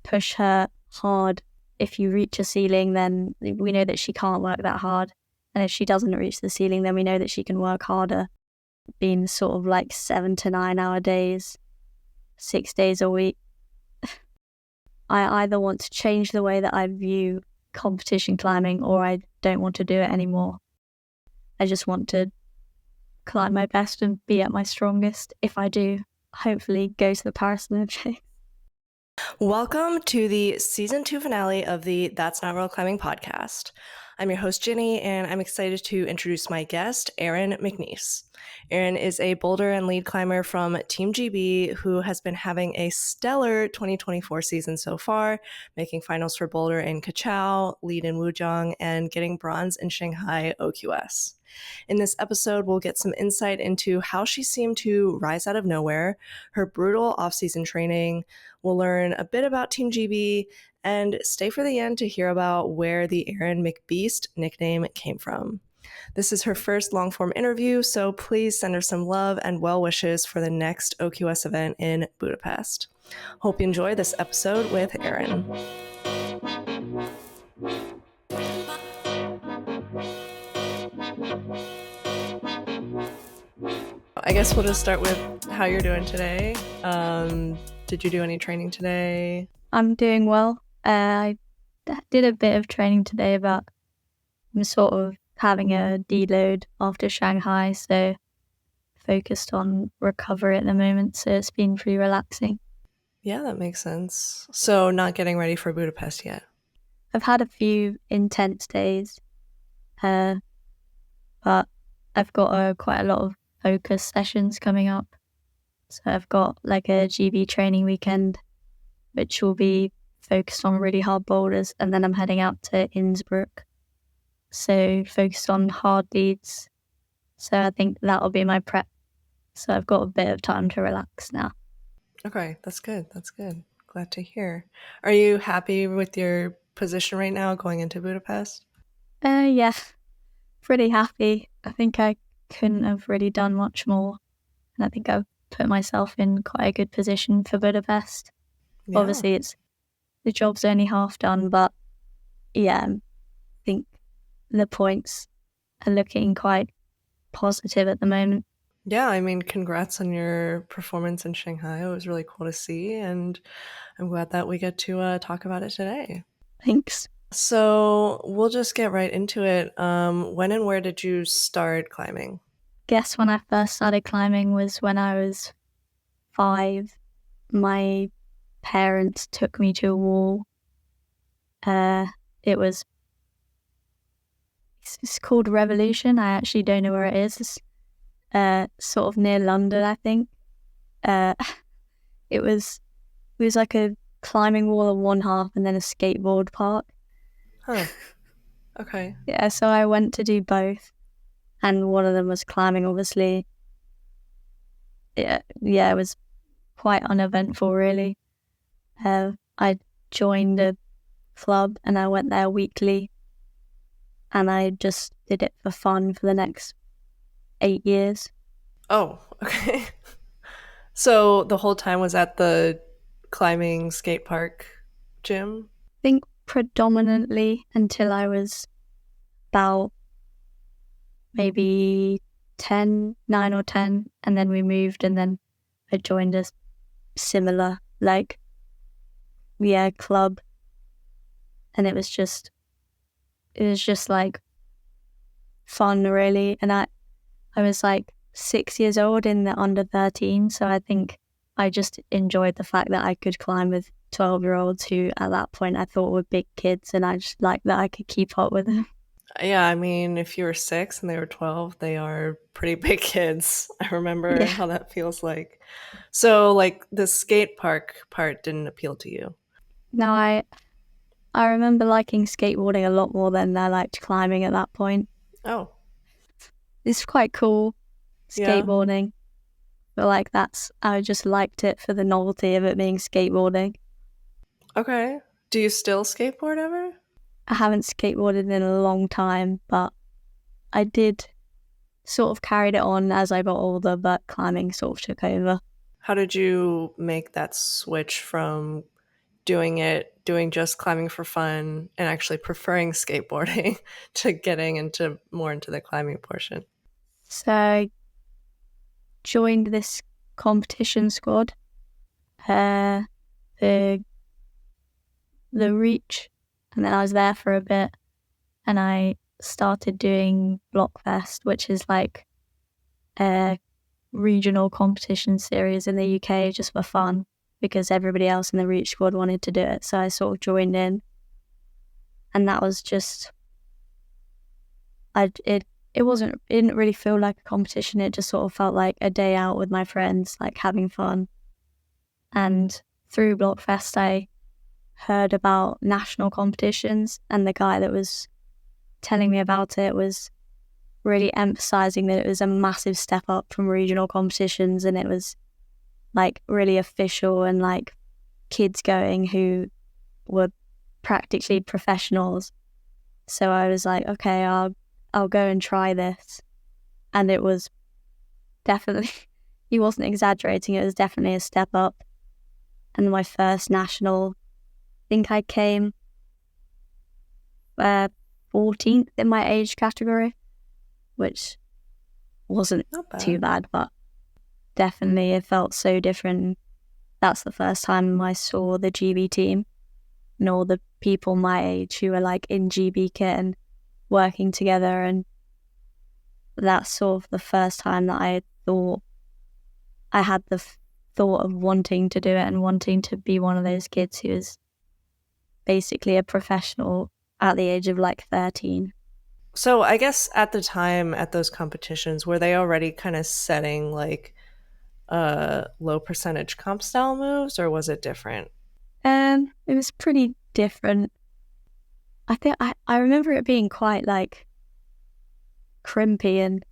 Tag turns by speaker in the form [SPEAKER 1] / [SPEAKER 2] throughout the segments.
[SPEAKER 1] push her hard. If you reach a ceiling, then we know that she can't work that hard. And if she doesn't reach the ceiling, then we know that she can work harder. Being sort of like 7 to 9 hour days, 6 days a week. I either want to change the way that I view competition climbing, or I don't want to do it anymore. I just want to climb my best and be at my strongest. If I do, hopefully go to the Paris Olympics.
[SPEAKER 2] Welcome to the season 2 finale of the That's Not Real Climbing podcast. I'm your host, Ginny, and I'm excited to introduce my guest, Erin McNeice. Erin is a boulder and lead climber from Team GB who has been having a stellar 2024 season so far, making finals for boulder in Keqiao, lead in Wujiang, and getting bronze in Shanghai OQS. In this episode, we'll get some insight into how she seemed to rise out of nowhere, her brutal off-season training. We'll learn a bit about Team GB and stay for the end to hear about where the Erin McBeast nickname came from. This is her first long-form interview, so please send her some love and well wishes for the next OQS event in Budapest. Hope you enjoy this episode with Erin. I guess we'll just start with how you're doing today. Did you do any training today?
[SPEAKER 1] I'm doing well. I did a bit of training today, but I'm sort of having a deload after Shanghai, so focused on recovery at the moment, so it's been pretty relaxing.
[SPEAKER 2] Yeah, that makes sense. So not getting ready for Budapest yet?
[SPEAKER 1] I've had a few intense days, but I've got quite a lot of focus sessions coming up. So I've got like a GB training weekend, which will be focused on really hard boulders, and then I'm heading out to Innsbruck, so focused on hard leads. So I think that'll be my prep. So I've got a bit of time to relax now.
[SPEAKER 2] Okay, that's good. That's good. Glad to hear. Are you happy with your position right now going into Budapest?
[SPEAKER 1] Yeah, pretty happy. I think I couldn't have really done much more, and I think I've put myself in quite a good position for Budapest. Yeah. Obviously, the job's only half done, but yeah, I think the points are looking quite positive at the moment.
[SPEAKER 2] Yeah, I mean, congrats on your performance in Shanghai. It was really cool to see, and I'm glad that we get to talk about it today.
[SPEAKER 1] Thanks.
[SPEAKER 2] So we'll just get right into it. When and where did you start climbing?
[SPEAKER 1] Guess when I first started climbing was when I was 5. My parents took me to a wall. It's called Revolution. I actually don't know where it is. It's sort of near London, I think. It was like a climbing wall on one half and then a skateboard park.
[SPEAKER 2] Huh. Okay.
[SPEAKER 1] Yeah, so I went to do both, and one of them was climbing, obviously. Yeah, it was quite uneventful, really. I joined a club and I went there weekly, and I just did it for fun for the next 8 years.
[SPEAKER 2] Oh, okay. So the whole time was at the climbing skate park gym?
[SPEAKER 1] I think predominantly until I was about maybe 9 or 10, and then we moved, and then I joined a similar club, and it was just like fun, really. And I was like 6 years old in the under 13, so I think I just enjoyed the fact that I could climb with 12-year-olds who at that point I thought were big kids, and I just liked that I could keep up with them.
[SPEAKER 2] Yeah, I mean, if you were 6 and they were 12, they are pretty big kids. I remember how that feels like. So, like, the skate park part didn't appeal to you?
[SPEAKER 1] No, I remember liking skateboarding a lot more than I liked climbing at that point.
[SPEAKER 2] Oh.
[SPEAKER 1] It's quite cool, skateboarding. Yeah. But I just liked it for the novelty of it being skateboarding.
[SPEAKER 2] Okay. Do you still skateboard ever?
[SPEAKER 1] I haven't skateboarded in a long time, but I did sort of carried it on as I got older, but climbing sort of took over.
[SPEAKER 2] How did you make that switch from doing just climbing for fun and actually preferring skateboarding to getting into the climbing portion?
[SPEAKER 1] So I joined this competition squad, the the reach, and then I was there for a bit, and I started doing Blockfest, which is like a regional competition series in the UK just for fun because everybody else in the reach squad wanted to do it. So I sort of joined in, and that was just it didn't really feel like a competition. It just sort of felt like a day out with my friends, like having fun. And through Blockfest, I heard about national competitions, and the guy that was telling me about it was really emphasizing that it was a massive step up from regional competitions, and it was like really official and like kids going who were practically professionals. So I was like, okay, I'll go and try this. And it was definitely, he wasn't exaggerating, it was definitely a step up. And my first national, I think I came 14th in my age category, which wasn't too bad, but definitely it felt so different. That's the first time I saw the GB team and all the people my age who were like in GB kit and working together, and that's sort of the first time that I thought I had the thought of wanting to do it and wanting to be one of those kids who is basically a professional at the age of like 13.
[SPEAKER 2] So I guess at the time at those competitions, were they already kind of setting like low percentage comp style moves, or was it different?
[SPEAKER 1] It was pretty different. I think I remember it being quite like crimpy, and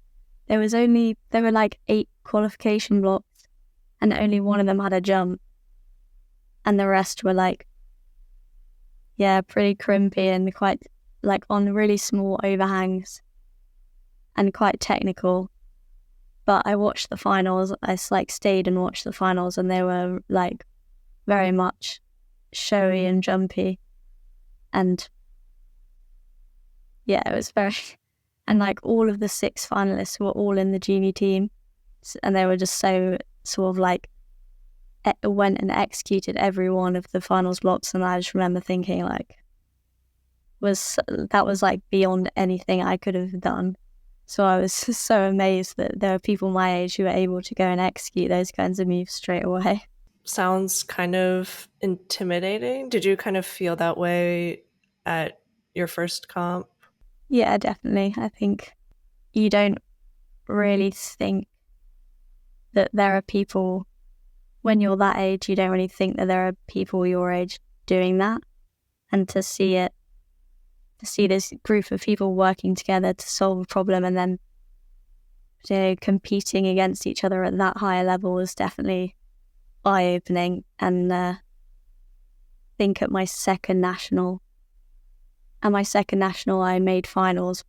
[SPEAKER 1] there were like 8 qualification blocks and only one of them had a jump, and the rest were like, yeah, pretty crimpy and quite like on really small overhangs and quite technical. But I watched the finals. I like stayed and watched the finals, and they were like very much showy and jumpy, and yeah, it was very. And like all of the 6 finalists were all in the junior team, and they were just so sort of like went and executed every one of the finals blocks, and I just remember thinking like that was like beyond anything I could have done. So I was so amazed that there are people my age who are able to go and execute those kinds of moves straight away.
[SPEAKER 2] Sounds kind of intimidating. Did you kind of feel that way at your first comp?
[SPEAKER 1] Yeah, definitely. I think you don't really think that there are people, when you're that age, you don't really think that there are people your age doing that. And to see this group of people working together to solve a problem and then, you know, competing against each other at that higher level was definitely eye-opening. And I think at my second national, I made finals.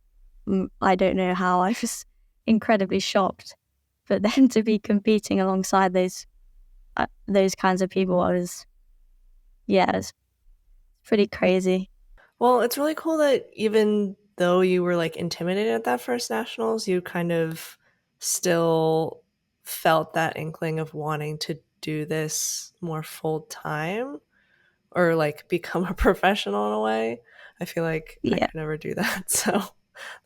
[SPEAKER 1] I don't know how. I was incredibly shocked. But then to be competing alongside those kinds of people, it was pretty crazy.
[SPEAKER 2] Well, it's really cool that even though you were like intimidated at that first nationals, you kind of still felt that inkling of wanting to do this more full time or like become a professional in a way. I feel like I
[SPEAKER 1] Yeah.
[SPEAKER 2] could never do that. So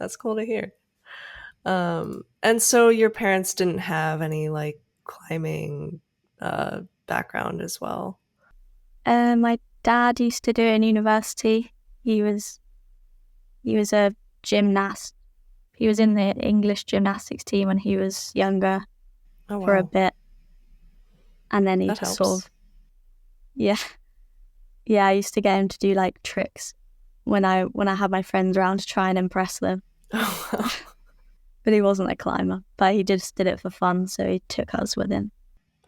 [SPEAKER 2] that's cool to hear. And so your parents didn't have any like climbing background as well.
[SPEAKER 1] My dad used to do it in university. He was a gymnast. He was in the English gymnastics team when he was younger for a bit. And then he
[SPEAKER 2] that
[SPEAKER 1] just
[SPEAKER 2] helps.
[SPEAKER 1] sort of, yeah. Yeah, I used to get him to do like tricks when I had my friends around to try and impress them. But he wasn't a climber, but he just did it for fun, so he took us with him.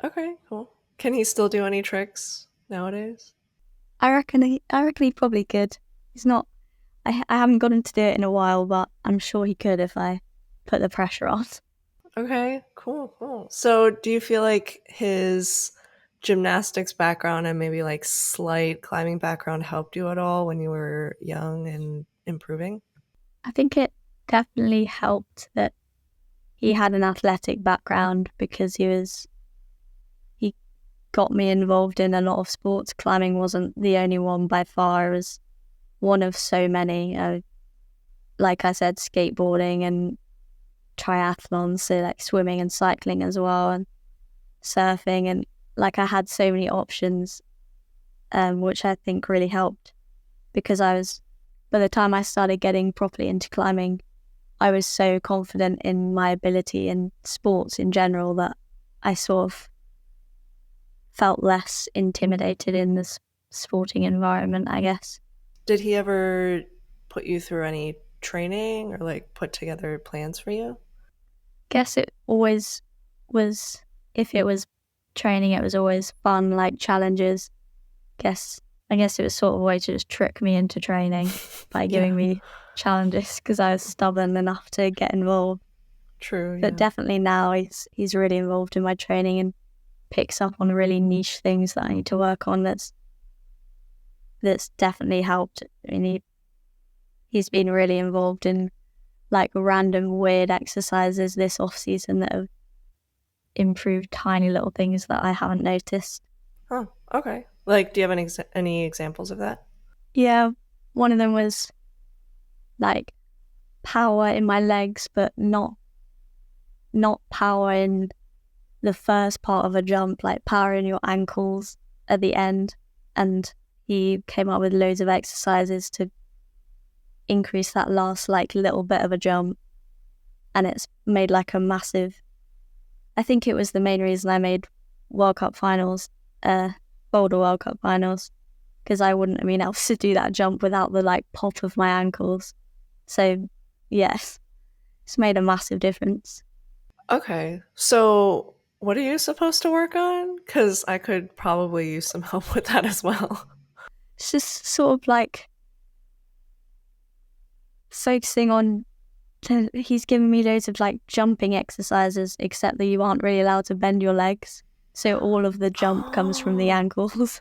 [SPEAKER 2] Okay, cool. Can he still do any tricks nowadays?
[SPEAKER 1] I reckon he probably could. He's not. I haven't got him to do it in a while, but I'm sure he could if I put the pressure on.
[SPEAKER 2] Okay, cool. So do you feel like his gymnastics background and maybe like slight climbing background helped you at all when you were young and improving?
[SPEAKER 1] I think it definitely helped that he had an athletic background because he got me involved in a lot of sports. Climbing wasn't the only one by far. It was one of so many. Like I said, skateboarding and triathlons, so like swimming and cycling as well, and surfing, and like I had so many options, which I think really helped because by the time I started getting properly into climbing, I was so confident in my ability in sports in general that I sort of felt less intimidated in this sporting environment, I guess.
[SPEAKER 2] Did he ever put you through any training or like put together plans for you?
[SPEAKER 1] Guess it always was, if it was training, it was always fun, like challenges. I guess it was sort of a way to just trick me into training by giving me challenges because I was stubborn enough to get involved.
[SPEAKER 2] True,
[SPEAKER 1] But
[SPEAKER 2] yeah.
[SPEAKER 1] definitely now he's really involved in my training and picks up on really niche things that I need to work on. That's definitely helped. I mean, he's been really involved in like random weird exercises this off season that have improved tiny little things that I haven't noticed.
[SPEAKER 2] Oh, okay. Like, do you have any examples of that?
[SPEAKER 1] Yeah, one of them was like power in my legs, but not power in the first part of a jump, like power in your ankles at the end. And he came up with loads of exercises to increase that last like little bit of a jump. And it's made like a massive, I think it was the main reason I made World Cup finals, boulder World Cup finals, because I wouldn't have been able to do that jump without the like pop of my ankles. So yes, it's made a massive difference.
[SPEAKER 2] Okay. So, what are you supposed to work on? Because I could probably use some help with that as well.
[SPEAKER 1] It's just sort of like focusing on, he's given me loads of like jumping exercises, except that you aren't really allowed to bend your legs. So all of the jump comes from the
[SPEAKER 2] Oh,
[SPEAKER 1] ankles.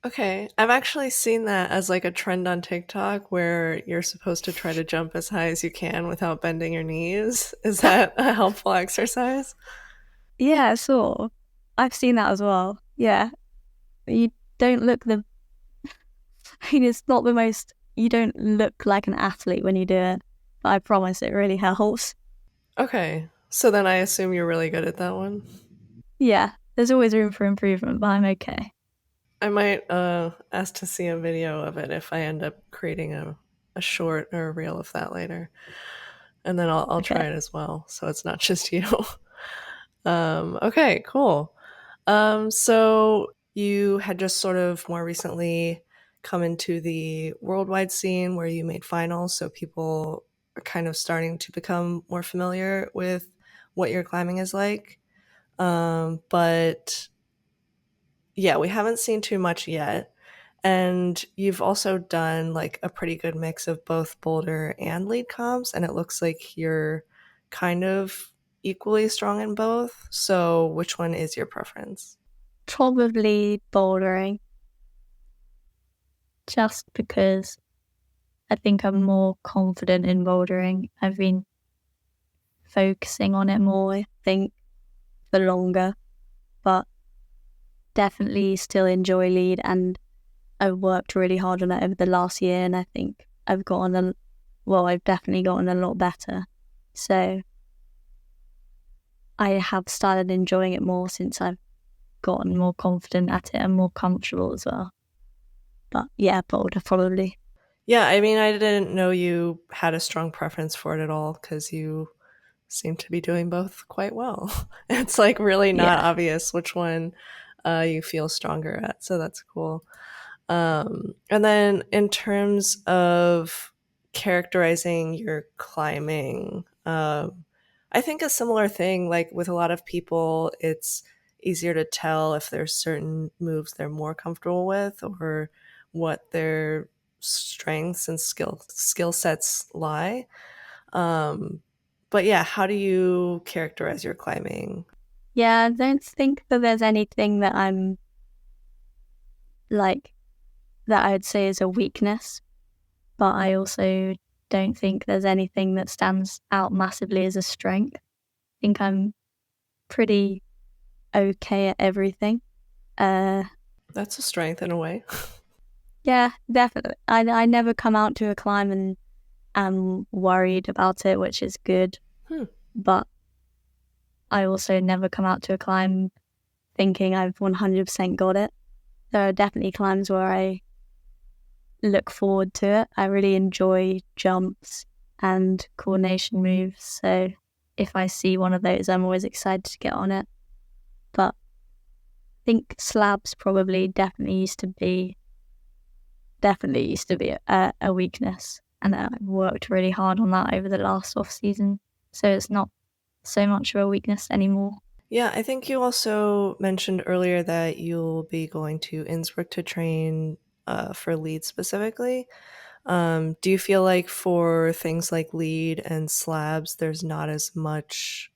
[SPEAKER 2] okay. I've actually seen that as like a trend on TikTok where you're supposed to try to jump as high as you can without bending your knees. Is that a helpful exercise?
[SPEAKER 1] Yeah, sort of. I've seen that as well. Yeah. You don't look I mean, it's not the most, you don't look like an athlete when you do it, but I promise it really helps.
[SPEAKER 2] Okay. So then I assume you're really good at that one.
[SPEAKER 1] Yeah, there's always room for improvement, but I'm okay.
[SPEAKER 2] I might ask to see a video of it if I end up creating a short or a reel of that later. And then I'll try
[SPEAKER 1] Okay.
[SPEAKER 2] it as well. So it's not just you. Okay, cool. So you had just sort of more recently come into the worldwide scene where you made finals. So people are kind of starting to become more familiar with what your climbing is like. But yeah, we haven't seen too much yet. And you've also done like a pretty good mix of both boulder and lead comps, and it looks like you're kind of equally strong in both. So, which one is your preference?
[SPEAKER 1] Probably bouldering, just because I think I'm more confident in bouldering. I've been focusing on it more, I think, for longer, but definitely still enjoy lead. And I've worked really hard on it over the last year, and I think I've definitely gotten a lot better. So I have started enjoying it more since I've gotten more confident at it and more comfortable as well. But yeah, boulder probably.
[SPEAKER 2] Yeah, I mean, I didn't know you had a strong preference for it at all because you seem to be doing both quite well. It's like really not
[SPEAKER 1] Yeah.
[SPEAKER 2] obvious which one you feel stronger at. So that's cool. And then in terms of characterizing your climbing, I think a similar thing, like with a lot of people, it's easier to tell if there's certain moves they're more comfortable with or what their strengths and skill sets lie. Um, but yeah, how do you characterize your climbing?
[SPEAKER 1] Yeah, I don't think that there's anything that I'm like that I would say is a weakness, but I also don't think there's anything that stands out massively as a strength. I think I'm pretty okay at everything.
[SPEAKER 2] That's a strength in a way.
[SPEAKER 1] Yeah, definitely. I never come out to a climb and am worried about it, which is good. But I also never come out to a climb thinking I've 100% got it. There are definitely climbs where I look forward to it. I really enjoy jumps and coordination moves. So if I see one of those, I'm always excited to get on it. But I think slabs probably definitely used to be a weakness. And I've worked really hard on that over the last off season. So it's not so much of a weakness anymore.
[SPEAKER 2] Yeah, I think you also mentioned earlier that you'll be going to Innsbruck to train for lead specifically. Do you feel like for things like lead and slabs, there's not as much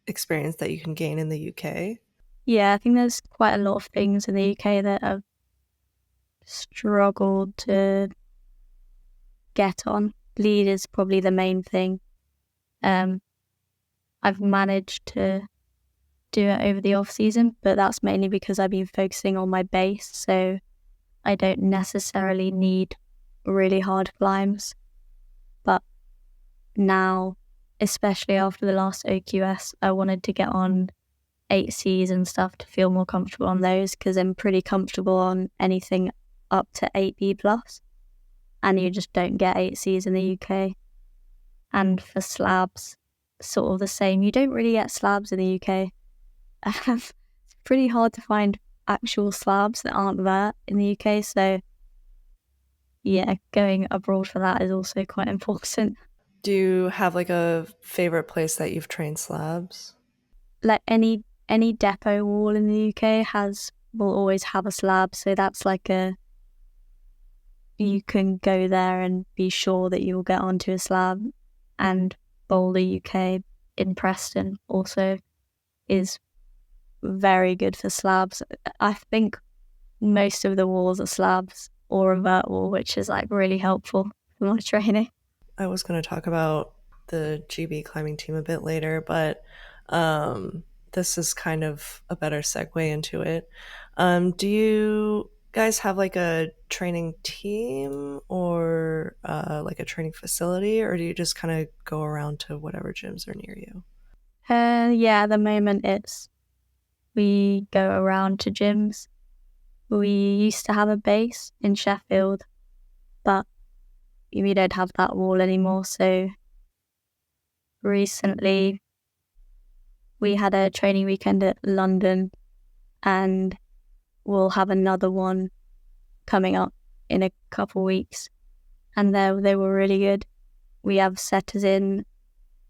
[SPEAKER 2] experience that you can gain in the UK?
[SPEAKER 1] Yeah, I think there's quite a lot of things in the UK that I've struggled to get on. Lead is probably the main thing. I've managed to do it over the off season, but that's mainly because I've been focusing on my base, so I don't necessarily need really hard climbs. But now, especially after the last OQS, I wanted to get on 8Cs and stuff to feel more comfortable on those, because I'm pretty comfortable on anything up to 8B plus, and you just don't get 8Cs in the UK. And for slabs, sort of the same. You don't really get slabs in the UK. It's pretty hard to find actual slabs that aren't there in the UK. So yeah, going abroad for that is also quite important.
[SPEAKER 2] Do you have like a favorite place that you've trained slabs?
[SPEAKER 1] Like any depot wall in the UK will always have a slab. So that's like you can go there and be sure that you will get onto a slab. And Boulder UK in Preston also is very good for slabs. I think most of the walls are slabs or a vert wall, which is like really helpful for my training.
[SPEAKER 2] I was going to talk about the GB climbing team a bit later, but this is kind of a better segue into it. Do you guys have like a training team or like a training facility, or do you just kind of go around to whatever gyms are near you?
[SPEAKER 1] Yeah, at the moment we go around to gyms. We used to have a base in Sheffield, but we don't have that wall anymore. So recently we had a training weekend at London, and we'll have another one coming up in a couple weeks. And they were really good. We have setters in,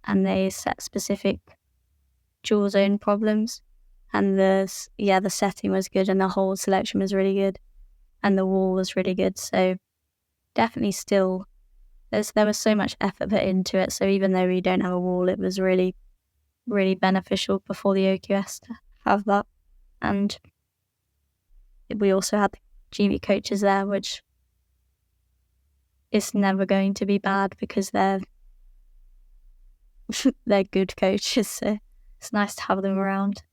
[SPEAKER 1] and they set specific dual zone problems. And the setting was good, and the whole selection was really good, and the wall was really good. So definitely still, there was so much effort put into it. So even though we don't have a wall, it was really, really beneficial before the OQS to have that. And we also had the GB coaches there, which is never going to be bad because they're good coaches. So it's nice to have them around.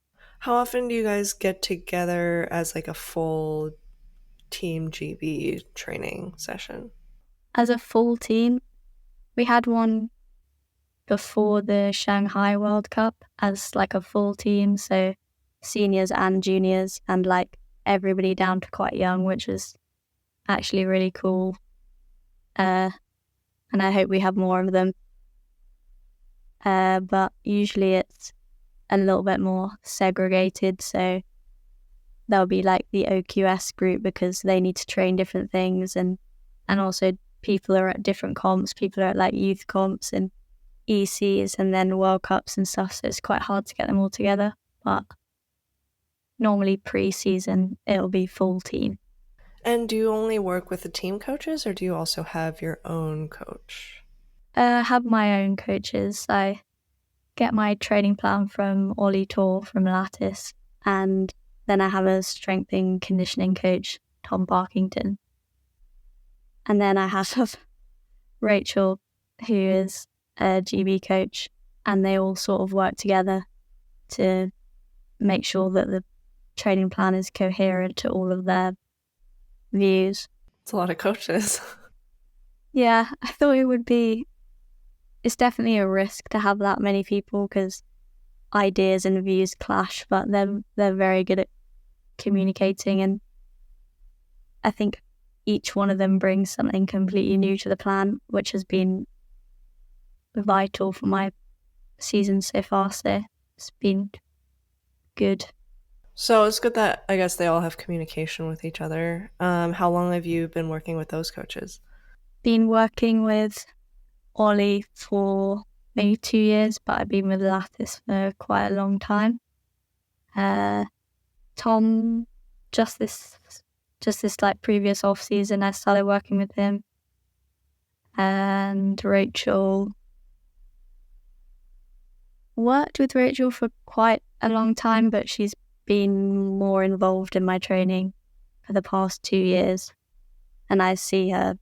[SPEAKER 2] How often do you guys get together as like a full team GB training session?
[SPEAKER 1] As a full team, we had one before the Shanghai World Cup as like a full team, so seniors and juniors, and like everybody down to quite young, which was actually really cool. And I hope we have more of them. But usually it's a little bit more segregated, so there'll be like the OQS group because they need to train different things, and also people are at different comps. People are at like youth comps and ECs and then World Cups and stuff, so it's quite hard to get them all together. But normally pre-season it'll be full team.
[SPEAKER 2] And do you only work with the team coaches, or do you also have your own coach?
[SPEAKER 1] I have my own coaches. I get my training plan from Ollie Tor from Lattice, and then I have a strength and conditioning coach, Tom Barkington. And then I have Rachel, who is a GB coach, and they all sort of work together to make sure that the training plan is coherent to all of their views.
[SPEAKER 2] It's a lot of coaches.
[SPEAKER 1] Yeah, I thought it would be. It's definitely a risk to have that many people because ideas and views clash, but they're very good at communicating, and I think each one of them brings something completely new to the plan, which has been vital for my season so far. So it's been good.
[SPEAKER 2] So it's good that I guess they all have communication with each other. How long have you been working with those coaches?
[SPEAKER 1] Been working with Ollie for maybe 2 years, but I've been with Lattice for quite a long time. Tom, just this like previous off season, I started working with him, and Rachel worked with Rachel for quite a long time, but she's been more involved in my training for the past 2 years, and I see her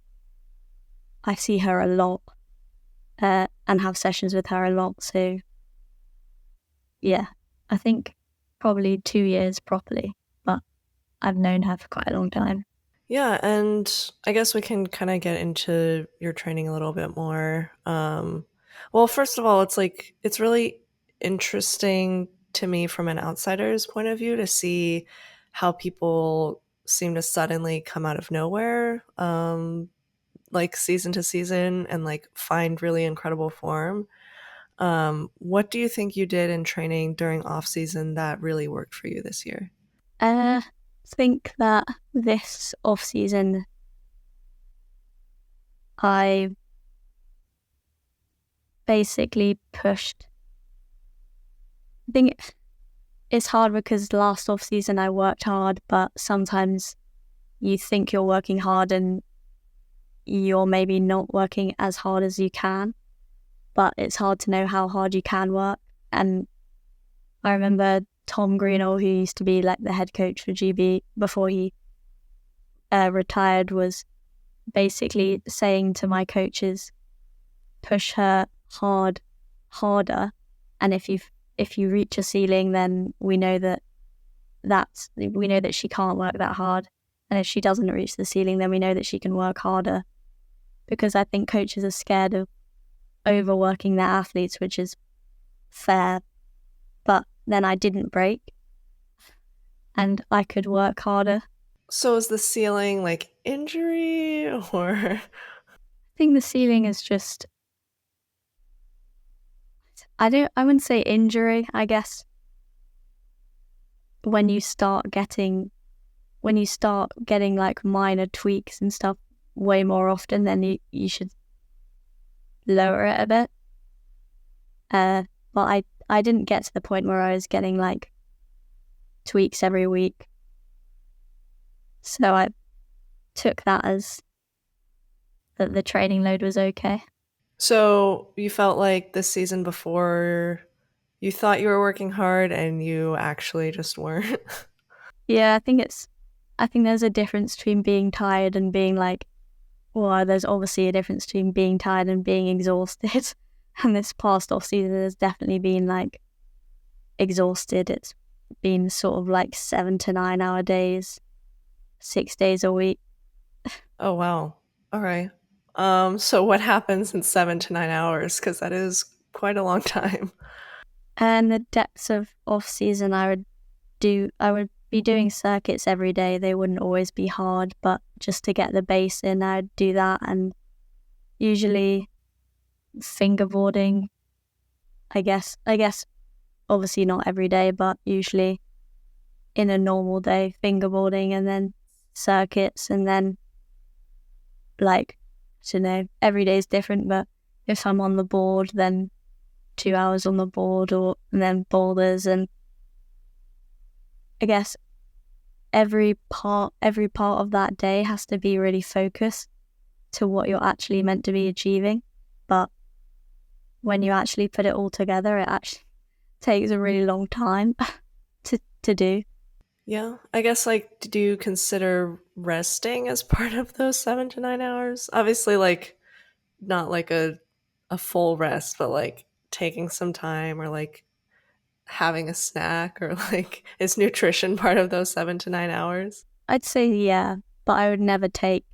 [SPEAKER 1] a lot, and have sessions with her a lot. So yeah, I think probably 2 years properly, but I've known her for quite a long time.
[SPEAKER 2] Yeah, and I guess we can kind of get into your training a little bit more. Well, first of all, it's really interesting to me from an outsider's point of view to see how people seem to suddenly come out of nowhere, like season to season, and like find really incredible form. What do you think you did in training during off season that really worked for you this year?
[SPEAKER 1] I think that this off season, I basically pushed. I think it's hard because last off season I worked hard, but sometimes you think you're working hard and you're maybe not working as hard as you can, but it's hard to know how hard you can work. And I remember Tom Greenall, who used to be like the head coach for GB before he retired, was basically saying to my coaches, push her harder, and if you reach a ceiling, then we know that she can't work that hard, and if she doesn't reach the ceiling, then we know that she can work harder. Because I think coaches are scared of overworking their athletes, which is fair, but then I didn't break and I could work harder.
[SPEAKER 2] So is the ceiling like injury or?
[SPEAKER 1] I think the ceiling is just, I wouldn't say injury, I guess. When you start getting like minor tweaks and stuff way more often, then you should lower it a bit. But I didn't get to the point where I was getting like tweaks every week. So I took that as that the training load was okay.
[SPEAKER 2] So you felt like this season before you thought you were working hard and you actually just weren't?
[SPEAKER 1] Yeah, I think there's a difference between being tired and being like, well, there's obviously a difference between being tired and being exhausted. And this past off season has definitely been like exhausted. It's been sort of like 7 to 9 hour days, 6 days a week.
[SPEAKER 2] Oh, wow. All right. So what happens in 7 to 9 hours? Because that is quite a long time.
[SPEAKER 1] And the depths of off season, I would be doing circuits every day. They wouldn't always be hard, but just to get the base in, I'd do that. And usually fingerboarding, I guess obviously not every day, but usually in a normal day, fingerboarding, and then circuits, and then like, I don't know, every day is different, but if I'm on the board, then 2 hours on the board, and then boulders. And I guess every part of that day has to be really focused to what you're actually meant to be achieving. But when you actually put it all together, it actually takes a really long time to do.
[SPEAKER 2] Yeah, I guess like, do you consider resting as part of those 7 to 9 hours? Obviously, like not like a full rest, but like taking some time or like having a snack or like is nutrition part of those 7 to 9 hours?
[SPEAKER 1] I'd say yeah, but I would never take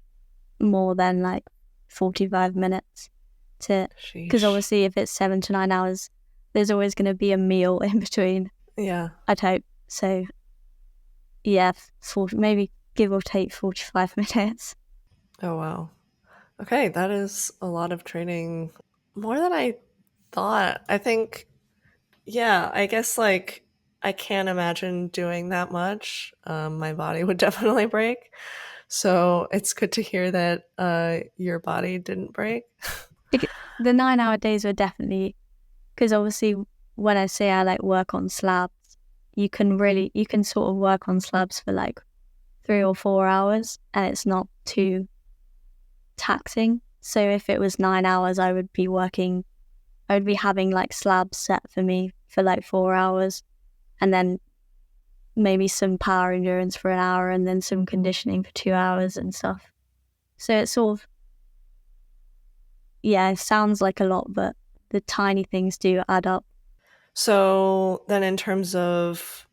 [SPEAKER 1] more than like 45 minutes because
[SPEAKER 2] Sheesh.
[SPEAKER 1] obviously if it's 7 to 9 hours, there's always going to be a meal in between,
[SPEAKER 2] Yeah.
[SPEAKER 1] I'd hope. So yeah, 40, maybe give or take 45 minutes.
[SPEAKER 2] Oh wow. Okay, that is a lot of training. More than I thought. I think, yeah, I guess like I can't imagine doing that much. My body would definitely break. So it's good to hear that your body didn't break.
[SPEAKER 1] The 9 hour days were definitely, because obviously when I say I like work on slabs, you can sort of work on slabs for like 3 or 4 hours and it's not too taxing. So if it was 9 hours, I would be having like slabs set for me for like 4 hours and then maybe some power endurance for an hour and then some conditioning for 2 hours and stuff. So it's sort of, yeah, it sounds like a lot, but the tiny things do add up.
[SPEAKER 2] So then, in terms of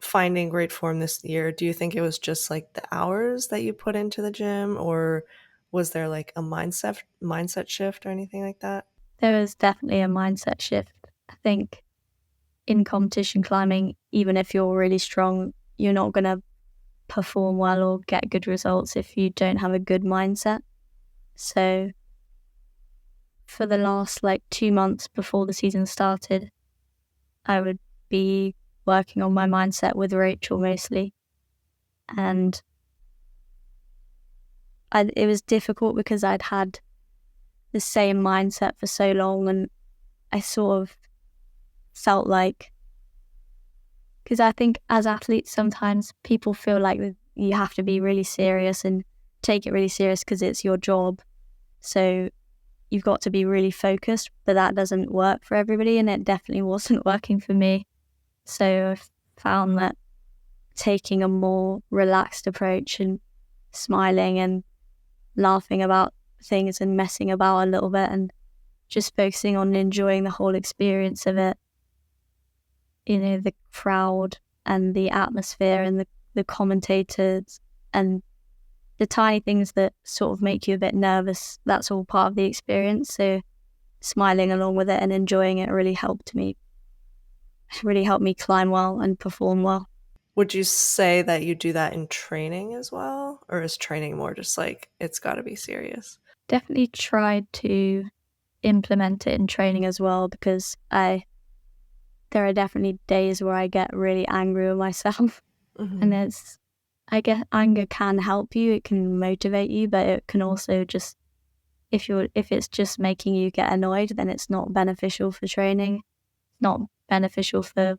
[SPEAKER 2] finding great form this year, do you think it was just like the hours that you put into the gym, or was there like a mindset shift or anything like that?
[SPEAKER 1] There was definitely a mindset shift. I think in competition climbing, even if you're really strong, you're not going to perform well or get good results if you don't have a good mindset. So for the last like 2 months before the season started, I would be working on my mindset with Rachel mostly. And it was difficult because I'd had the same mindset for so long and I sort of felt like, because I think as athletes sometimes people feel like you have to be really serious and take it really serious because it's your job. So you've got to be really focused, but that doesn't work for everybody and it definitely wasn't working for me. So I found that taking a more relaxed approach and smiling and laughing about things and messing about a little bit and just focusing on enjoying the whole experience of it, the crowd and the atmosphere and the commentators and the tiny things that sort of make you a bit nervous, that's all part of the experience. So smiling along with it and enjoying it really helped me climb well and perform well.
[SPEAKER 2] Would you say that you do that in training as well? Or is training more just like, it's got to be serious?
[SPEAKER 1] Definitely tried to implement it in training as well because there are definitely days where I get really angry with myself.
[SPEAKER 2] Mm-hmm.
[SPEAKER 1] And I guess anger can help you, it can motivate you, but it can also just, if it's just making you get annoyed, then it's not beneficial for training, not beneficial for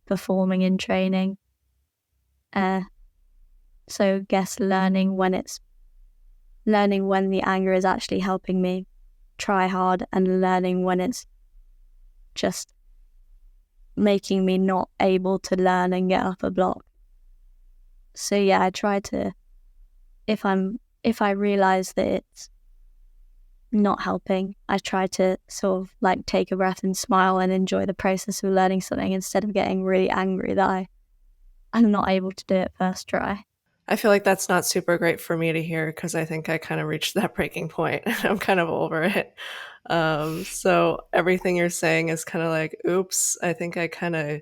[SPEAKER 1] performing in training. So I guess learning when the anger is actually helping me try hard and learning when it's just making me not able to learn and get up a block. So yeah, I try to, if I realize that it's not helping, I try to sort of like take a breath and smile and enjoy the process of learning something instead of getting really angry that I'm not able to do it first try.
[SPEAKER 2] I feel like that's not super great for me to hear because I think I kind of reached that breaking point and I'm kind of over it. So everything you're saying is kind of like, oops, I think I kind of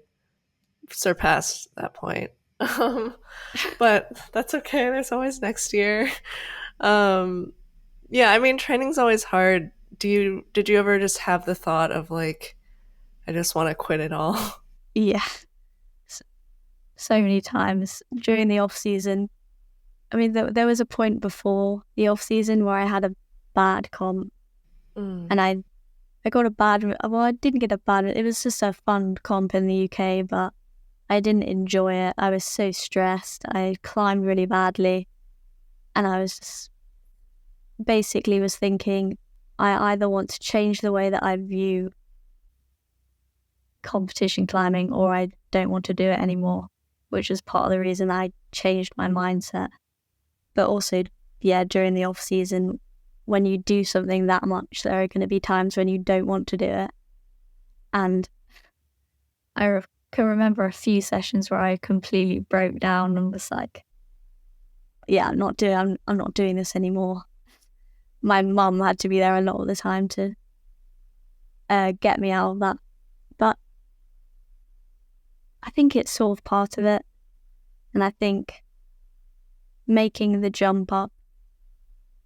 [SPEAKER 2] surpassed that point. But that's okay. There's always next year. Um, yeah, I mean, training's always hard. Did you ever just have the thought of like, I just want to quit it all?
[SPEAKER 1] Yeah, so many times during the off season. I mean, there was a point before the off season where I had a bad comp, and I got a bad. Well, I didn't get a bad. It was just a fun comp in the UK, but I didn't enjoy it. I was so stressed. I climbed really badly, and I was just basically was thinking, I either want to change the way that I view competition climbing, or I don't want to do it anymore, which is part of the reason I changed my mindset. But also, during the off season, when you do something that much, there are going to be times when you don't want to do it. And I can remember a few sessions where I completely broke down and was like, I'm not doing this anymore. My mum had to be there a lot of the time to get me out of that. But I think it's sort of part of it. And I think making the jump up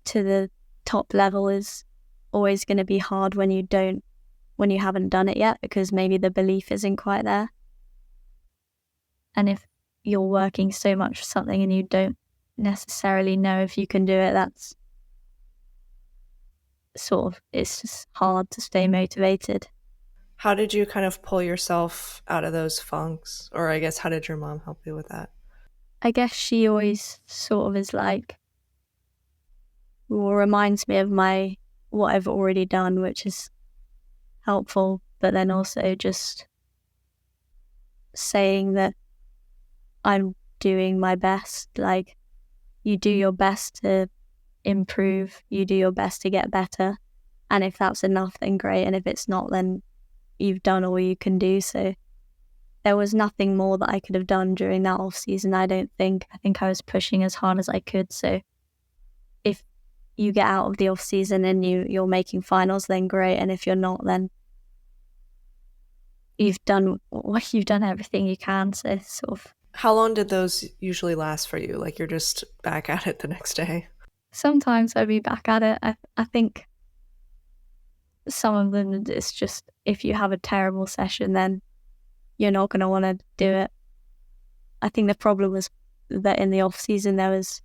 [SPEAKER 1] to the top level is always going to be hard when you haven't done it yet, because maybe the belief isn't quite there. And if you're working so much for something and you don't necessarily know if you can do it, that's it's just hard to stay motivated.
[SPEAKER 2] How did you kind of pull yourself out of those funks? Or I guess, how did your mom help you with that?
[SPEAKER 1] I guess she always sort of is like, reminds me of what I've already done, which is helpful, but then also just saying that I'm doing my best. Like, you do your best to improve, you do your best to get better, and if that's enough, then great, and if it's not, then you've done all you can do. So there was nothing more that I could have done during that off season. I think I was pushing as hard as I could. So if you get out of the off season and you're making finals, then great, and if you're not, then you've done everything you can. So sort of.
[SPEAKER 2] How long did those usually last for you? Like, you're just back at it the next day?
[SPEAKER 1] Sometimes I'd be back at it. I think some of them, it's just, if you have a terrible session, then you're not going to want to do it. I think the problem was that in the off season there was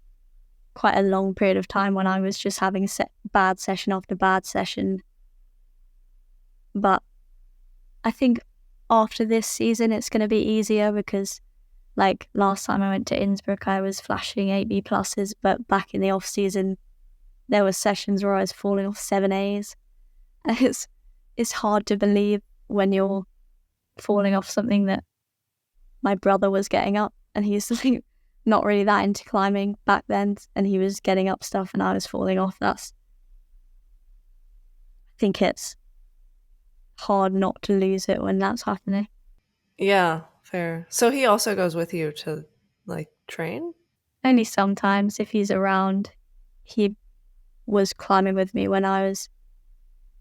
[SPEAKER 1] quite a long period of time when I was just having bad session after bad session. But I think after this season it's going to be easier, because like last time I went to Innsbruck I was flashing 8B pluses, but back in the off season there were sessions where I was falling off 7As. And it's hard to believe when you're falling off something that my brother was getting up, and he's not really that into climbing back then, and he was getting up stuff and I was falling off. I think it's hard not to lose it when that's happening.
[SPEAKER 2] Yeah, fair. So he also goes with you to like train?
[SPEAKER 1] Only sometimes if he's around. He was climbing with me when I was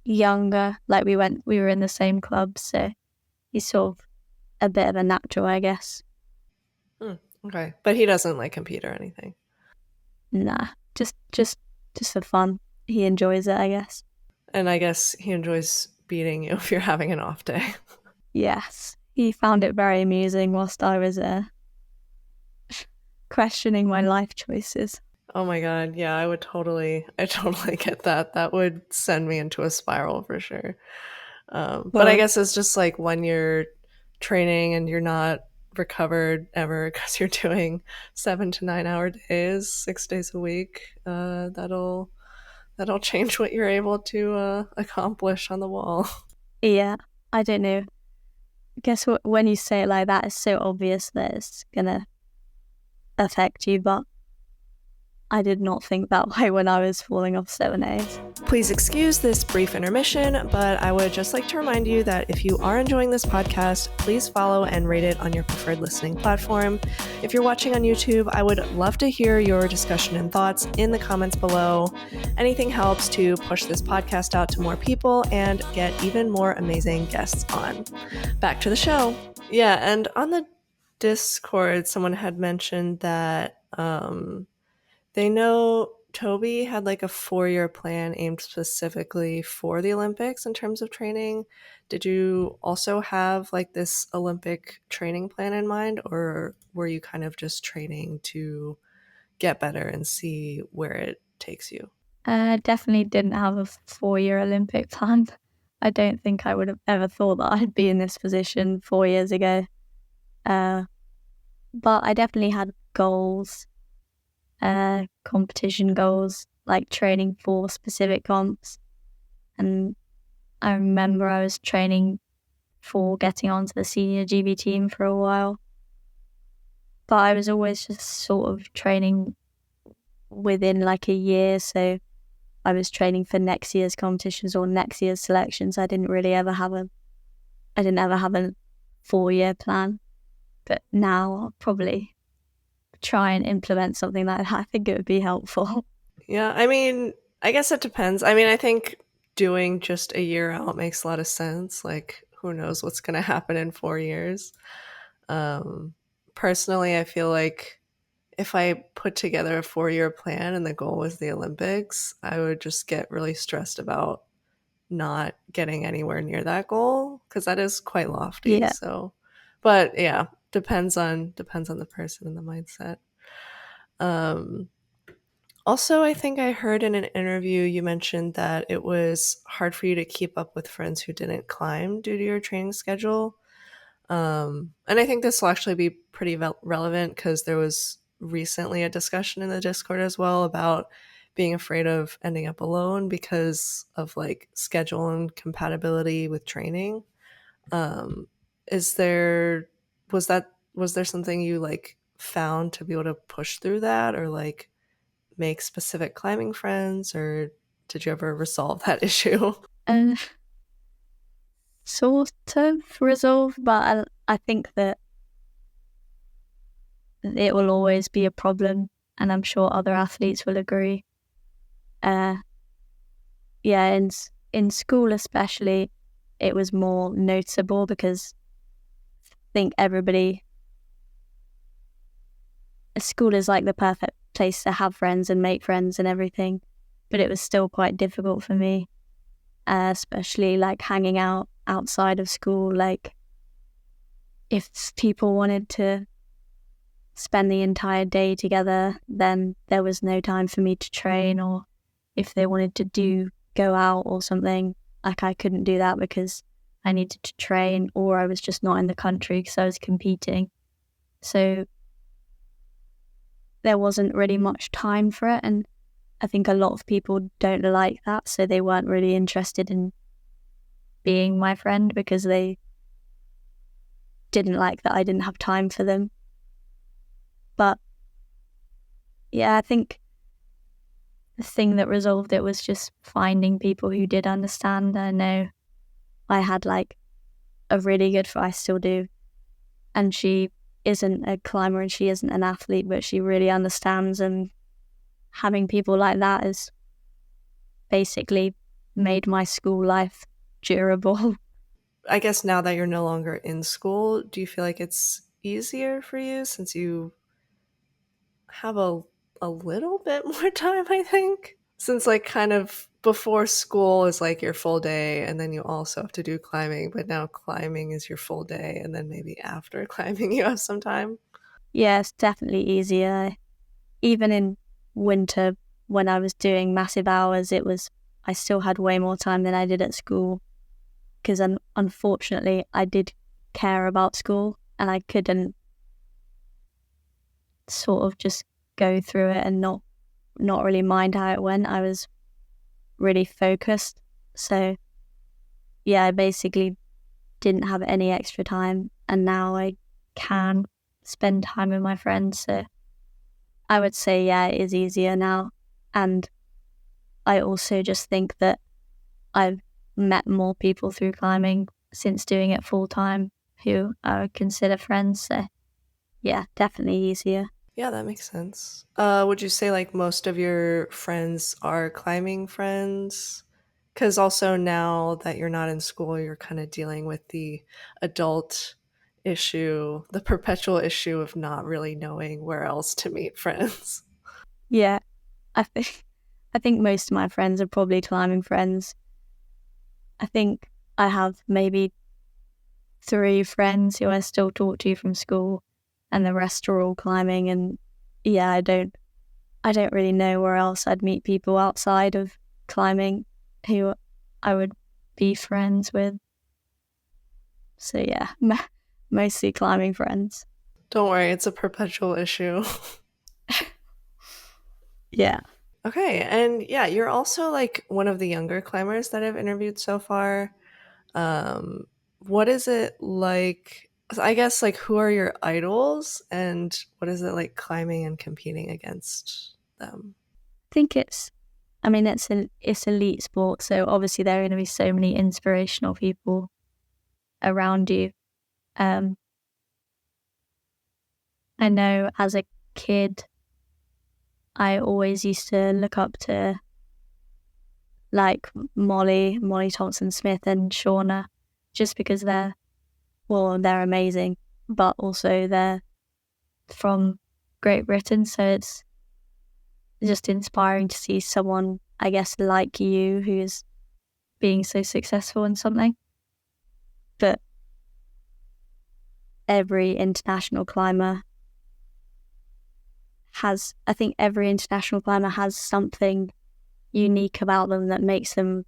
[SPEAKER 1] younger. Like we were in the same club, so he's sort of a bit of a natural, I guess.
[SPEAKER 2] Okay, but he doesn't like compete or anything?
[SPEAKER 1] Nah, just for fun. He enjoys it, I guess.
[SPEAKER 2] And I guess he enjoys beating you if you're having an off day.
[SPEAKER 1] Yes, he found it very amusing whilst I was questioning my life choices.
[SPEAKER 2] Oh my god, yeah, I totally get that. That would send me into a spiral for sure. But I guess it's just like when you're training and you're not recovered ever because you're doing 7 to 9 hour days, 6 days a week, that'll change what you're able to accomplish on the wall.
[SPEAKER 1] Yeah, I don't know. I guess when you say it like that, it's so obvious that it's gonna affect you, but I did not think that way when I was falling off 7As.
[SPEAKER 2] Please excuse this brief intermission, but I would just like to remind you that if you are enjoying this podcast, please follow and rate it on your preferred listening platform. If you're watching on YouTube, I would love to hear your discussion and thoughts in the comments below. Anything helps to push this podcast out to more people and get even more amazing guests on. Back to the show. Yeah, and on the Discord, someone had mentioned that they know Toby had like a 4-year plan aimed specifically for the Olympics in terms of training. Did you also have like this Olympic training plan in mind, or were you kind of just training to get better and see where it takes you?
[SPEAKER 1] I definitely didn't have a 4-year Olympic plan. I don't think I would have ever thought that I'd be in this position 4 years ago. But I definitely had goals. Competition goals, like training for specific comps. And I remember I was training for getting onto the senior GB team for a while. But I was always just sort of training within like a year. So I was training for next year's competitions or next year's selections. I didn't ever have a 4-year plan. But now I'll probably try and implement something like that. I think it would be helpful.
[SPEAKER 2] Yeah, I mean, I guess it depends. I mean, I think doing just a year out makes a lot of sense. Like, who knows what's going to happen in 4 years? Um, Personally, I feel like if I put together a 4-year plan and the goal was the Olympics, I would just get really stressed about not getting anywhere near that goal because that is quite lofty.
[SPEAKER 1] Yeah.
[SPEAKER 2] So, but yeah, depends on the person and the mindset. Um, Also, I think I heard in an interview you mentioned that it was hard for you to keep up with friends who didn't climb due to your training schedule. And I think this will actually be pretty relevant because there was recently a discussion in the Discord as well about being afraid of ending up alone because of like schedule and compatibility with training. Um, is there was there something you like found to be able to push through that or like make specific climbing friends, or did you ever resolve that issue?
[SPEAKER 1] Uh, Sort of resolved, but I think that it will always be a problem, and I'm sure other athletes will agree. Uh, yeah, in school especially, it was more noticeable because I think school is like the perfect place to have friends and make friends and everything, but it was still quite difficult for me, especially like hanging out outside of school. Like if people wanted to spend the entire day together, then there was no time for me to train, or if they wanted to go out or something, like I couldn't do that because I needed to train, or I was just not in the country because I was competing. So there wasn't really much time for it, and I think a lot of people don't like that, so they weren't really interested in being my friend because they didn't like that I didn't have time for them. But yeah, I think the thing that resolved it was just finding people who did understand. I know I had like a really good friend, I still do, and she isn't a climber and she isn't an athlete, but she really understands, and having people like that has basically made my school life durable.
[SPEAKER 2] I guess now that you're no longer in school, do you feel like it's easier for you since you have a little bit more time, I think? Since like kind of before school is like your full day and then you also have to do climbing, but now climbing is your full day and then maybe after climbing you have some time.
[SPEAKER 1] Yeah, it's definitely easier. Even in winter, when I was doing massive hours, I still had way more time than I did at school because unfortunately I did care about school and I couldn't sort of just go through it and not really mind how it went. I was really focused. So yeah, I basically didn't have any extra time, and now I can spend time with my friends. So I would say, yeah, it is easier now. And I also just think that I've met more people through climbing since doing it full time who I would consider friends. So yeah, definitely easier.
[SPEAKER 2] Yeah, that makes sense. Would you say like most of your friends are climbing friends? Because also now that you're not in school, you're kind of dealing with the adult issue, the perpetual issue of not really knowing where else to meet friends.
[SPEAKER 1] Yeah, I think most of my friends are probably climbing friends. I think I have maybe 3 friends who I still talk to from school, and the rest are all climbing. And yeah, I don't really know where else I'd meet people outside of climbing who I would be friends with. So yeah, mostly climbing friends.
[SPEAKER 2] Don't worry, it's a perpetual issue.
[SPEAKER 1] Yeah.
[SPEAKER 2] Okay, and yeah, you're also like one of the younger climbers that I've interviewed so far. Um, what is it like? I guess like who are your idols, and what is it like climbing and competing against them?
[SPEAKER 1] I think I mean, it's elite sport, so obviously there are going to be so many inspirational people around you. Um, I know as a kid, I always used to look up to like Molly Thompson Smith and Shauna, just because they're amazing, but also they're from Great Britain, so it's just inspiring to see someone, I guess, like you who's being so successful in something. But every international climber I think every international climber has something unique about them that makes them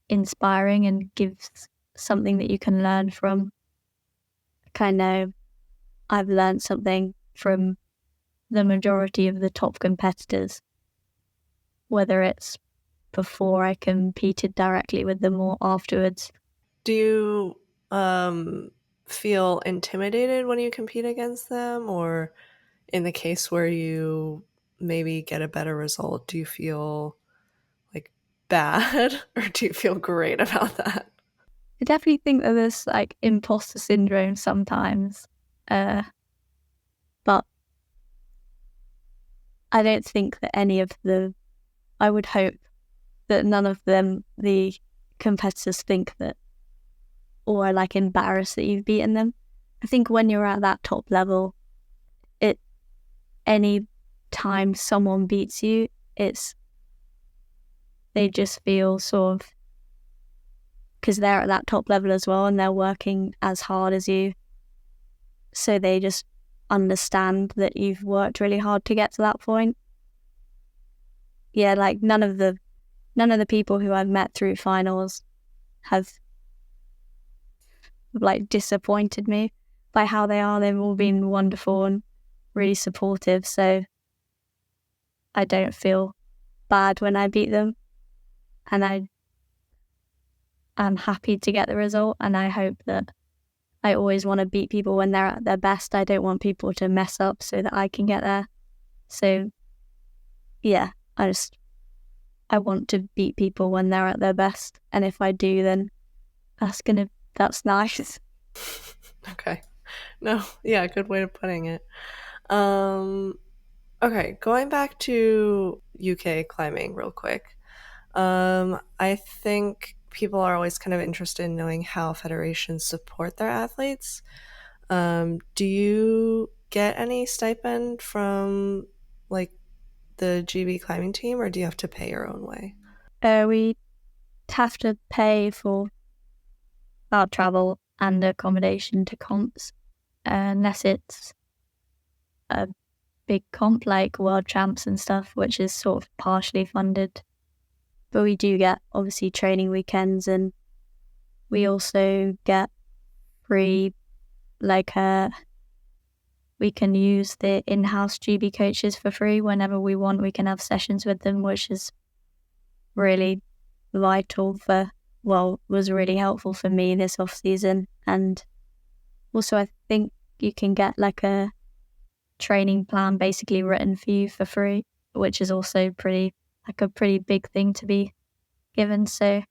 [SPEAKER 1] inspiring and gives something that you can learn from. I know I've learned something from the majority of the top competitors, whether it's before I competed directly with them or afterwards.
[SPEAKER 2] Do you feel intimidated when you compete against them, or in the case where you maybe get a better result, do you feel like bad or do you feel great about that?
[SPEAKER 1] I definitely think that there's like imposter syndrome sometimes, but I don't think that I would hope that none of them, the competitors, think that or are like embarrassed that you've beaten them. I think when you're at that top level, any time someone beats you, they just feel sort of, because they're at that top level as well and they're working as hard as you, so they just understand that you've worked really hard to get to that point. Yeah, like none of the people who I've met through finals have like disappointed me by how they are. They've all been wonderful and really supportive, so I don't feel bad when I beat them, and I'm happy to get the result, and I hope that I always want to beat people when they're at their best. I don't want people to mess up so that I can get there. So yeah, I want to beat people when they're at their best, and if I do, then that's nice.
[SPEAKER 2] Okay. No, yeah, good way of putting it. Um, okay, going back to UK climbing real quick. I think people are always kind of interested in knowing how federations support their athletes. Do you get any stipend from like the GB climbing team, or do you have to pay your own way?
[SPEAKER 1] We have to pay for our travel and accommodation to comps, unless it's a big comp like World Champs and stuff, which is sort of partially funded. But we do get obviously training weekends, and we also get free, like we can use the in-house GB coaches for free whenever we want. We can have sessions with them, which is really vital was really helpful for me this off season. And also I think you can get like a training plan basically written for you for free, which is also a pretty big thing to be given. So I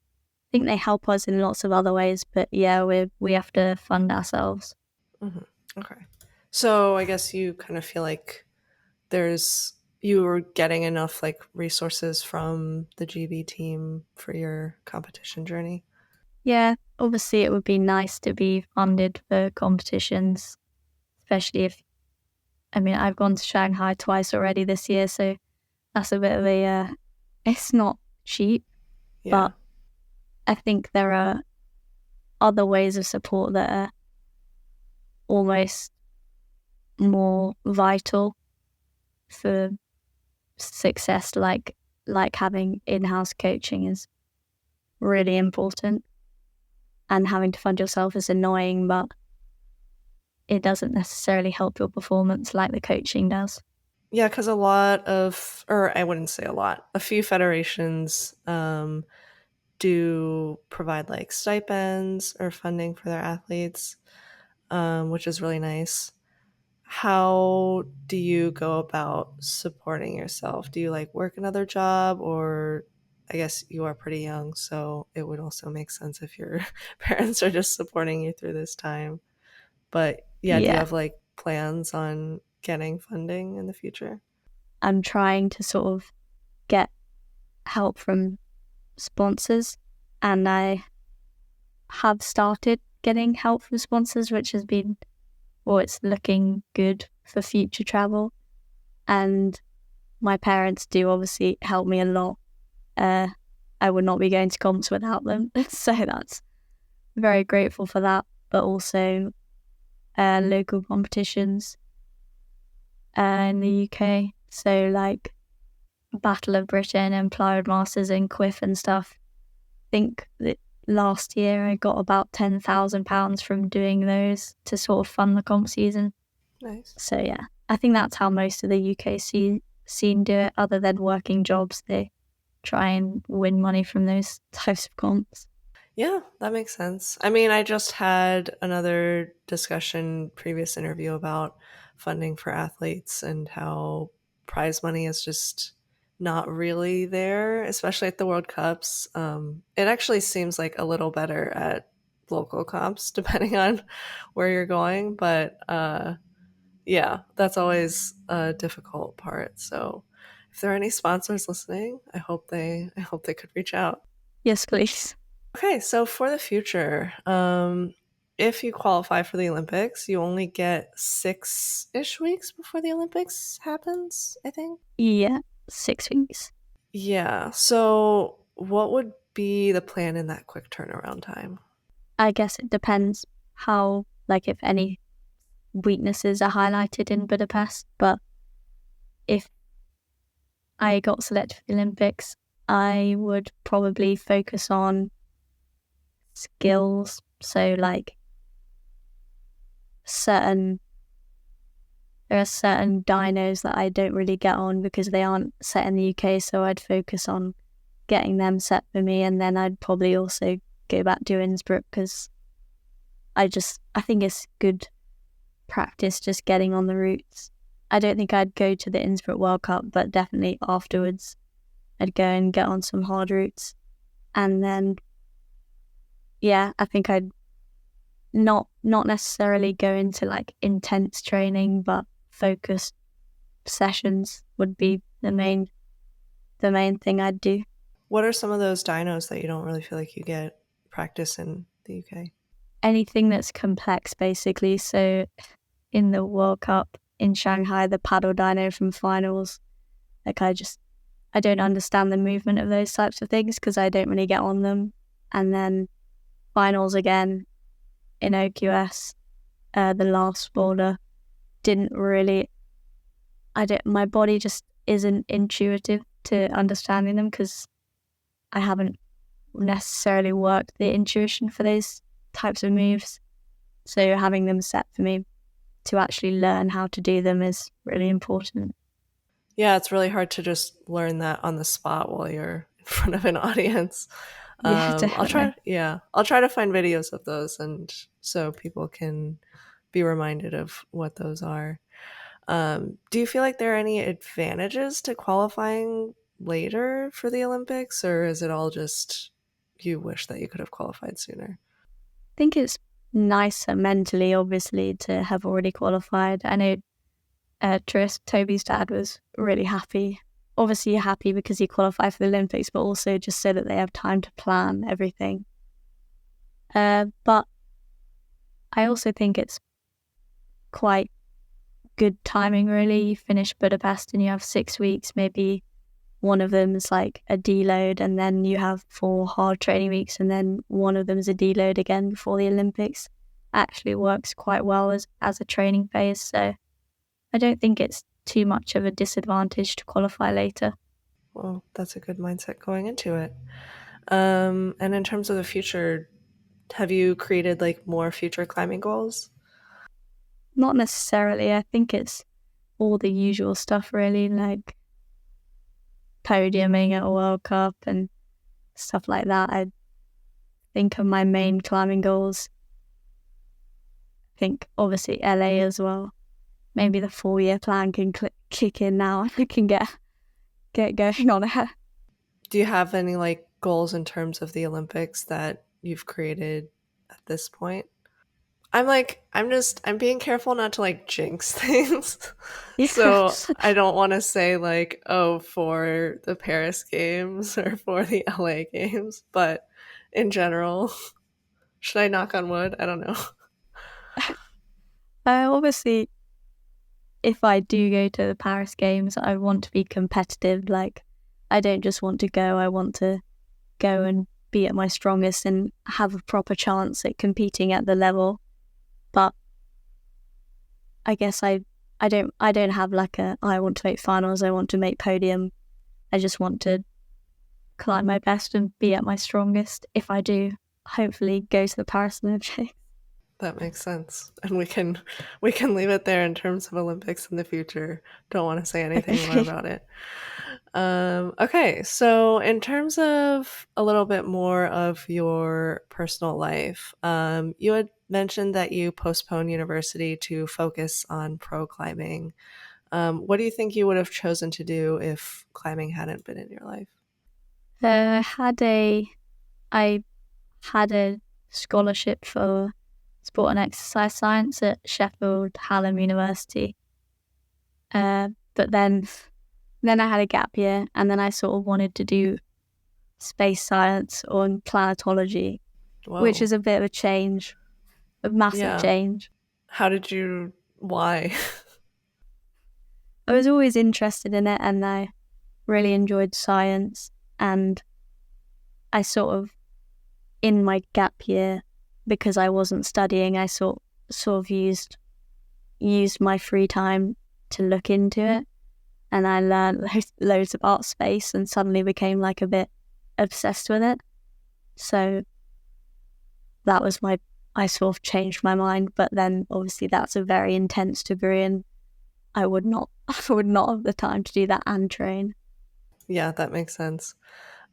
[SPEAKER 1] think they help us in lots of other ways, but yeah, we have to fund ourselves.
[SPEAKER 2] Mm-hmm. Okay. So I guess you kind of feel like you were getting enough like resources from the GB team for your competition journey.
[SPEAKER 1] Yeah, obviously it would be nice to be funded for competitions, especially I've gone to Shanghai twice already this year, so that's a bit of it's not cheap,
[SPEAKER 2] Yeah.
[SPEAKER 1] but I think there are other ways of support that are almost more vital for success, like having in-house coaching is really important, and having to fund yourself is annoying, but it doesn't necessarily help your performance like the coaching does.
[SPEAKER 2] Yeah, because a lot of, or I wouldn't say a lot, a few federations do provide like stipends or funding for their athletes, which is really nice. How do you go about supporting yourself? Do you like work another job, or I guess you are pretty young, so it would also make sense if your parents are just supporting you through this time. But yeah, do you
[SPEAKER 1] Yeah,
[SPEAKER 2] have like plans on getting funding in the future?
[SPEAKER 1] I'm trying to sort of get help from sponsors, and I have started getting help from sponsors, which has been, well, it's looking good for future travel. And my parents do obviously help me a lot. Uh, I would not be going to comps without them, so that's very grateful for that. But also local competitions in the UK, so like Battle of Britain and Plyoid Masters and Quiff and stuff. I think that last year I got about £10,000 from doing those to sort of fund the comp season.
[SPEAKER 2] Nice.
[SPEAKER 1] So yeah, I think that's how most of the UK scene do it. Other than working jobs, they try and win money from those types of comps.
[SPEAKER 2] Yeah, that makes sense. I mean, I just had another discussion, previous interview about funding for athletes and how prize money is just not really there, especially at the World Cups. It actually seems like a little better at local comps, depending on where you're going. But yeah, that's always a difficult part. So, if there are any sponsors listening, I hope they could reach out.
[SPEAKER 1] Yes, please.
[SPEAKER 2] Okay, so for the future, if you qualify for the Olympics, you only get 6-ish weeks before the Olympics happens, I think.
[SPEAKER 1] Yeah, 6 weeks.
[SPEAKER 2] Yeah, so what would be the plan in that quick turnaround time?
[SPEAKER 1] I guess it depends how, like, if any weaknesses are highlighted in Budapest. But if I got selected for the Olympics, I would probably focus on skills. So, like, certain there are certain dynos that I don't really get on because they aren't set in the UK. So I'd focus on getting them set for me, and then I'd probably also go back to Innsbruck because I think it's good practice just getting on the routes. I don't think I'd go to the Innsbruck World Cup, but definitely afterwards I'd go and get on some hard routes. And then yeah, I think I'd not necessarily go into like intense training, but focused sessions would be the main thing I'd do.
[SPEAKER 2] What are some of those dynos that you don't really feel like you get practice in the UK?
[SPEAKER 1] Anything that's complex basically. So in the World Cup in Shanghai, the paddle dyno from finals, like I don't understand the movement of those types of things because I don't really get on them. And then finals again in OQS, the last boulder didn't really. My body just isn't intuitive to understanding them because I haven't necessarily worked the intuition for those types of moves. So having them set for me to actually learn how to do them is really important.
[SPEAKER 2] Yeah, it's really hard to just learn that on the spot while you're in front of an audience.
[SPEAKER 1] Yeah,
[SPEAKER 2] I'll
[SPEAKER 1] definitely.
[SPEAKER 2] try, yeah, I'll try to find videos of those, and so people can be reminded of what those are. Do you feel like there are any advantages to qualifying later for the Olympics, or is it all just you wish that you could have qualified sooner?
[SPEAKER 1] I think it's nicer mentally, obviously, to have already qualified. I know Toby's dad was really happy. Obviously, you're happy because he qualified for the Olympics, but also just so that they have time to plan everything. But I also think it's quite good timing, really. You finish Budapest and you have 6 weeks, maybe one of them is like a deload, and then you have 4 hard training weeks, and then one of them is a deload again before the Olympics. Actually works quite well as a training phase, so I don't think it's too much of a disadvantage to qualify later.
[SPEAKER 2] Well, that's a good mindset going into it. And in terms of the future, have you created like more future climbing goals?
[SPEAKER 1] Not necessarily. I think it's all the usual stuff really, like podiuming at a World Cup and stuff like that. I think of my main climbing goals. I think obviously LA as well. Maybe the 4-year plan can kick in now and I can get going on it.
[SPEAKER 2] Do you have any like goals in terms of the Olympics that you've created at this point? I'm being careful not to like jinx things.
[SPEAKER 1] Yeah.
[SPEAKER 2] So I don't want to say like, oh, for the Paris games or for the LA games, but in general, should I knock on wood? I don't know.
[SPEAKER 1] Obviously, if I do go to the Paris Games, I want to be competitive. Like, I don't just want to go, I want to go and be at my strongest and have a proper chance at competing at the level. But I guess I don't have like I want to make finals, I want to make podium. I just want to climb my best and be at my strongest. If I do, hopefully go to the Paris Olympics.
[SPEAKER 2] That makes sense. And we can leave it there in terms of Olympics in the future. Don't want to say anything more about it. Okay, so in terms of a little bit more of your personal life, you had mentioned that you postponed university to focus on pro climbing. What do you think you would have chosen to do if climbing hadn't been in your life?
[SPEAKER 1] I had a scholarship for sport and exercise science at Sheffield Hallam University. But then I had a gap year, and then I sort of wanted to do space science or planetology,
[SPEAKER 2] Whoa.
[SPEAKER 1] which is a bit of a change, a massive
[SPEAKER 2] Yeah.
[SPEAKER 1] change.
[SPEAKER 2] Why?
[SPEAKER 1] I was always interested in it, and I really enjoyed science, and I sort of, in my gap year, because I wasn't studying, I sort of used my free time to look into it, and I learned loads about space and suddenly became like a bit obsessed with it. So that was I sort of changed my mind, but then obviously that's a very intense degree and I would not have the time to do that and train.
[SPEAKER 2] Yeah, that makes sense.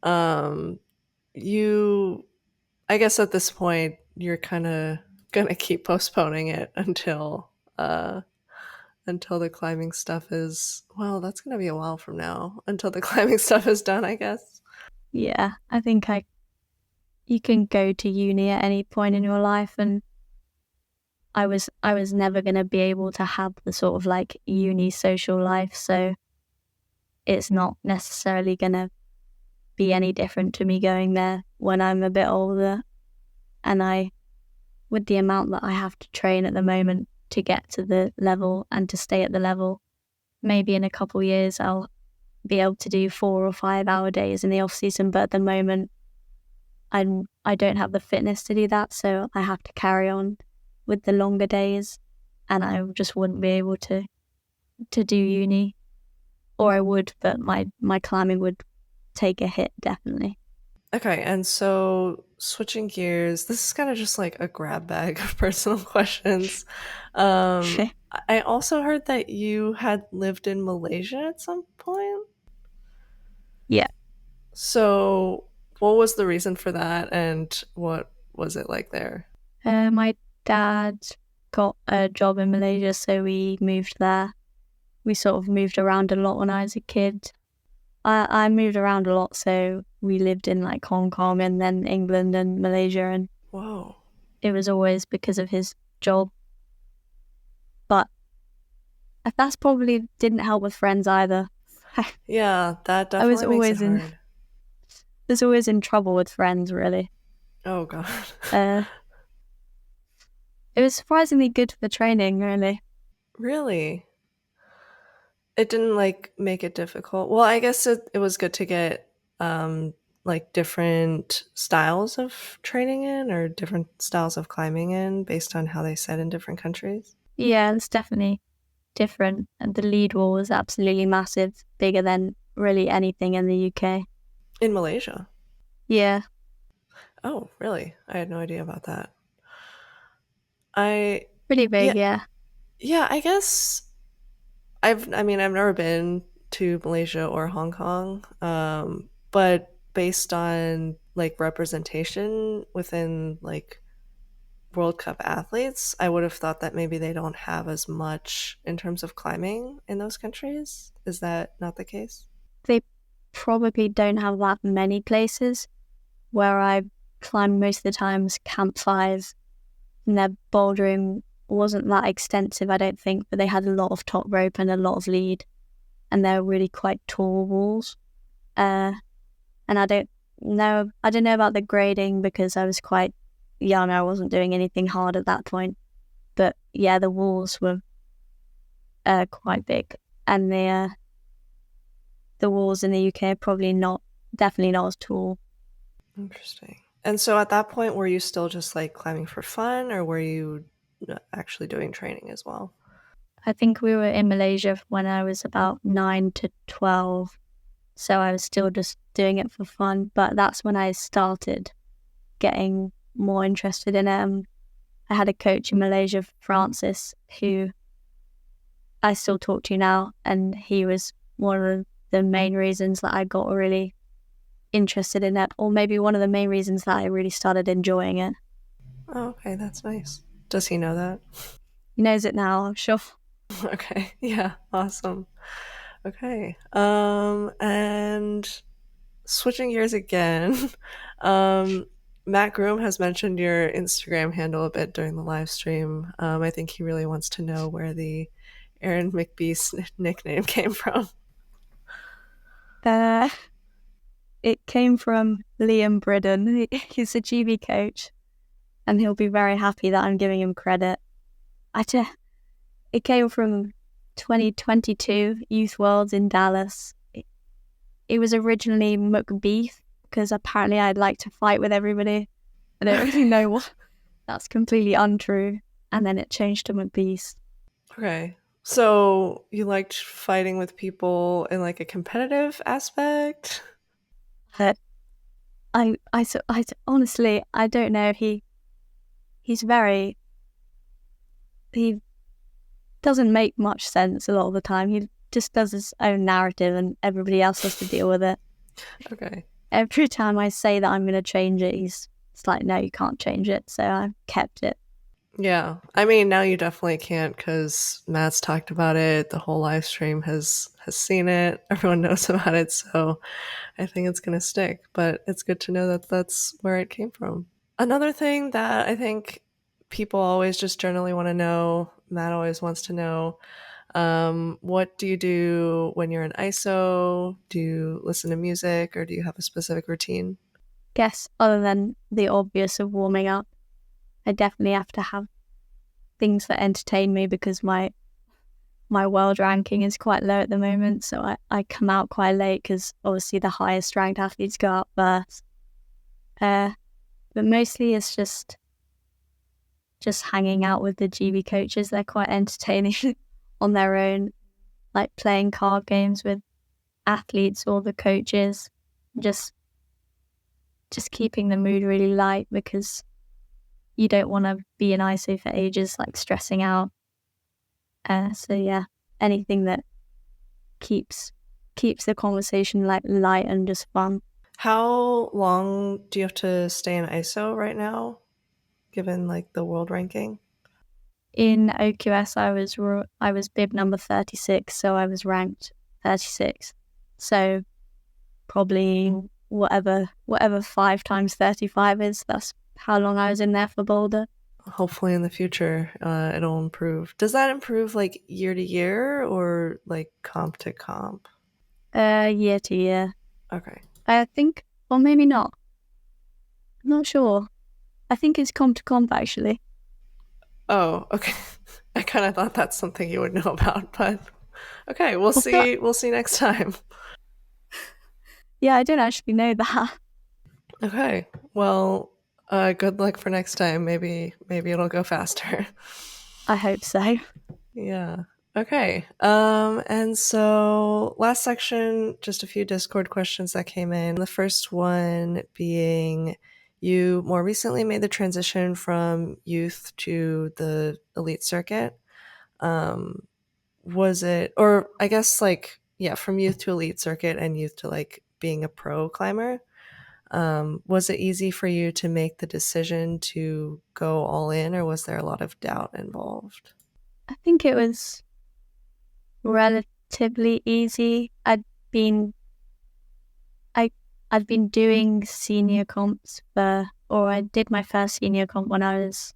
[SPEAKER 2] Um, you, I guess at this point, you're kind of gonna keep postponing it until the climbing stuff is, well, that's gonna be a while from now until the climbing stuff is done, I guess.
[SPEAKER 1] Yeah, I think you can go to uni at any point in your life, and I was never going to be able to have the sort of like uni social life, so it's not necessarily going to be any different to me going there when I'm a bit older. And with the amount that I have to train at the moment to get to the level and to stay at the level, maybe in a couple of years I'll be able to do 4 or 5 hour days in the off season, but at the moment I don't have the fitness to do that, so I have to carry on with the longer days, and I just wouldn't be able to do uni, or I would, but my climbing would take a hit definitely.
[SPEAKER 2] Okay, and so switching gears, this is kind of just like a grab bag of personal questions. I also heard that you had lived in Malaysia at some point.
[SPEAKER 1] Yeah.
[SPEAKER 2] So, what was the reason for that, and what was it like there?
[SPEAKER 1] My dad got a job in Malaysia, so we moved there. We sort of moved around a lot when I was a kid. I moved around a lot, so we lived in like Hong Kong and then England and Malaysia, and
[SPEAKER 2] Whoa.
[SPEAKER 1] it was always because of his job. But that's probably didn't help with friends either.
[SPEAKER 2] Yeah, that
[SPEAKER 1] I was
[SPEAKER 2] definitely makes it
[SPEAKER 1] always
[SPEAKER 2] hard.
[SPEAKER 1] was always in trouble with friends, really.
[SPEAKER 2] Oh god.
[SPEAKER 1] It was surprisingly good for the training, really.
[SPEAKER 2] Really? It didn't like make it difficult. Well, I guess it was good to get like different styles of training in or different styles of climbing in based on how they said in different countries.
[SPEAKER 1] Yeah, it's definitely different. And the lead wall was absolutely massive, bigger than really anything in the UK.
[SPEAKER 2] In Malaysia.
[SPEAKER 1] Yeah.
[SPEAKER 2] Oh, really? I had no idea about that. I
[SPEAKER 1] Pretty big,
[SPEAKER 2] yeah,
[SPEAKER 1] yeah.
[SPEAKER 2] yeah, I guess I've never been to Malaysia or Hong Kong, but based on like representation within like World Cup athletes, I would have thought that maybe they don't have as much in terms of climbing in those countries. Is that not the case?
[SPEAKER 1] They probably don't have that many places. Where I climbed most of the times Camp 5, and their bouldering wasn't that extensive, I don't think, but they had a lot of top rope and a lot of lead, and they're really quite tall walls. And I don't know about the grading because I was quite young. I wasn't doing anything hard at that point. But yeah, the walls were quite big, and the walls in the UK are definitely not as tall.
[SPEAKER 2] Interesting. And so at that point, were you still just like climbing for fun, or were you actually doing training as well?
[SPEAKER 1] I think we were in Malaysia when I was about 9 to 12, so I was still just doing it for fun. But that's when I started getting more interested in it. I had a coach in Malaysia, Francis, who I still talk to now, and he was one of the main reasons that I got really interested in it, or maybe one of the main reasons that I really started enjoying it.
[SPEAKER 2] Oh, okay, that's nice. Does he know that?
[SPEAKER 1] He knows it now, I'm sure.
[SPEAKER 2] Okay, yeah, awesome. Okay, and switching gears again, um, Matt Groom has mentioned your Instagram handle a bit during the live stream. I think he really wants to know where the Erin McBeast nickname came from.
[SPEAKER 1] Uh, it came from Liam Bridden. He's a GB coach, and he'll be very happy that I'm giving him credit. It came from 2022 Youth Worlds in Dallas. It was originally McBeast because apparently I'd like to fight with everybody. I don't really know what. That's completely untrue. And then it changed to McBeast.
[SPEAKER 2] Okay. So you liked fighting with people in like a competitive aspect?
[SPEAKER 1] But I honestly, I don't know. He's very, he doesn't make much sense a lot of the time. He just does his own narrative and everybody else has to deal with it.
[SPEAKER 2] Okay.
[SPEAKER 1] Every time I say that I'm going to change it, it's like, no, you can't change it. So I've kept it.
[SPEAKER 2] Yeah. I mean, now you definitely can't because Matt's talked about it. The whole live stream has seen it. Everyone knows about it. So I think it's going to stick. But it's good to know that that's where it came from. Another thing that I think people always just generally want to know, Matt always wants to know, what do you do when you're in ISO? Do you listen to music or do you have a specific routine?
[SPEAKER 1] Guess other than the obvious of warming up, I definitely have to have things that entertain me because my world ranking is quite low at the moment. So I come out quite late because obviously the highest ranked athletes go out first. But mostly it's just hanging out with the GB coaches. They're quite entertaining on their own, like playing card games with athletes or the coaches. Just keeping the mood really light because you don't want to be in ISO for ages, like stressing out. So yeah, anything that keeps the conversation like light and just fun.
[SPEAKER 2] How long do you have to stay in ISO right now, given like the world ranking?
[SPEAKER 1] In OQS, I was bib number 36, so I was ranked 36. So probably whatever 5 times 35 is. That's how long I was in there for boulder.
[SPEAKER 2] Hopefully in the future, it'll improve. Does that improve like year to year or like comp to comp?
[SPEAKER 1] Year to year.
[SPEAKER 2] Okay.
[SPEAKER 1] I think, or maybe not. I'm not sure. I think it's comp to comp actually.
[SPEAKER 2] Oh, okay. I kind of thought that's something you would know about, but okay, we'll see. We'll see next time.
[SPEAKER 1] Yeah, I don't actually know that.
[SPEAKER 2] Okay. Well, good luck for next time. Maybe it'll go faster.
[SPEAKER 1] I hope so.
[SPEAKER 2] Yeah. Okay. And so last section, just a few Discord questions that came in. The first one being you more recently made the transition from youth to the elite circuit. Um, was it, or I guess like, yeah, from youth to elite circuit and youth to like being a pro climber, was it easy for you to make the decision to go all in, or was there a lot of doubt involved?
[SPEAKER 1] I think it was relatively easy. Been I I'd been doing senior comps or I did my first senior comp when I was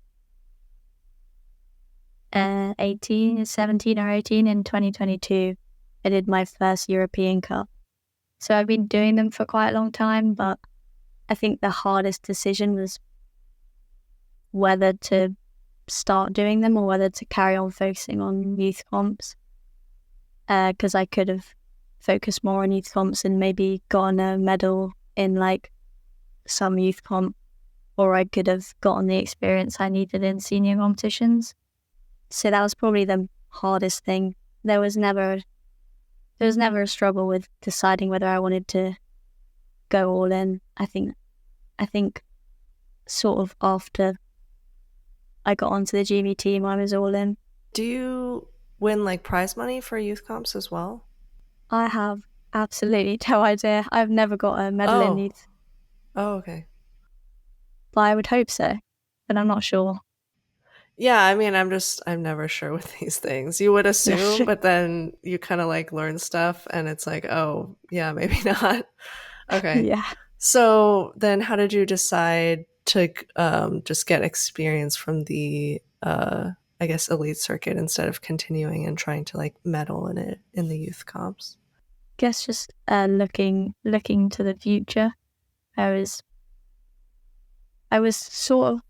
[SPEAKER 1] 17 or 18 in 2022. I did my first European Cup. So I've been doing them for quite a long time, but I think the hardest decision was whether to start doing them or whether to carry on focusing on youth comps. Because I could have focused more on youth comps and maybe gotten a medal in like some youth comp, or I could have gotten the experience I needed in senior competitions. So that was probably the hardest thing. There was never a struggle with deciding whether I wanted to go all in. I think sort of after I got onto the GB team, I was all in.
[SPEAKER 2] Do you win like prize money for youth comps as well?
[SPEAKER 1] I have absolutely no idea. I've never got a medal in youth.
[SPEAKER 2] Oh, okay.
[SPEAKER 1] But I would hope so, but I'm not sure.
[SPEAKER 2] Yeah, I mean, I'm never sure with these things. You would assume, but then you kind of like learn stuff and it's like, oh, yeah, maybe not. Okay.
[SPEAKER 1] Yeah.
[SPEAKER 2] So then how did you decide to just get experience from the, I guess, elite circuit instead of continuing and trying to like medal in it in the youth comps?
[SPEAKER 1] Guess just looking to the future. I was sort of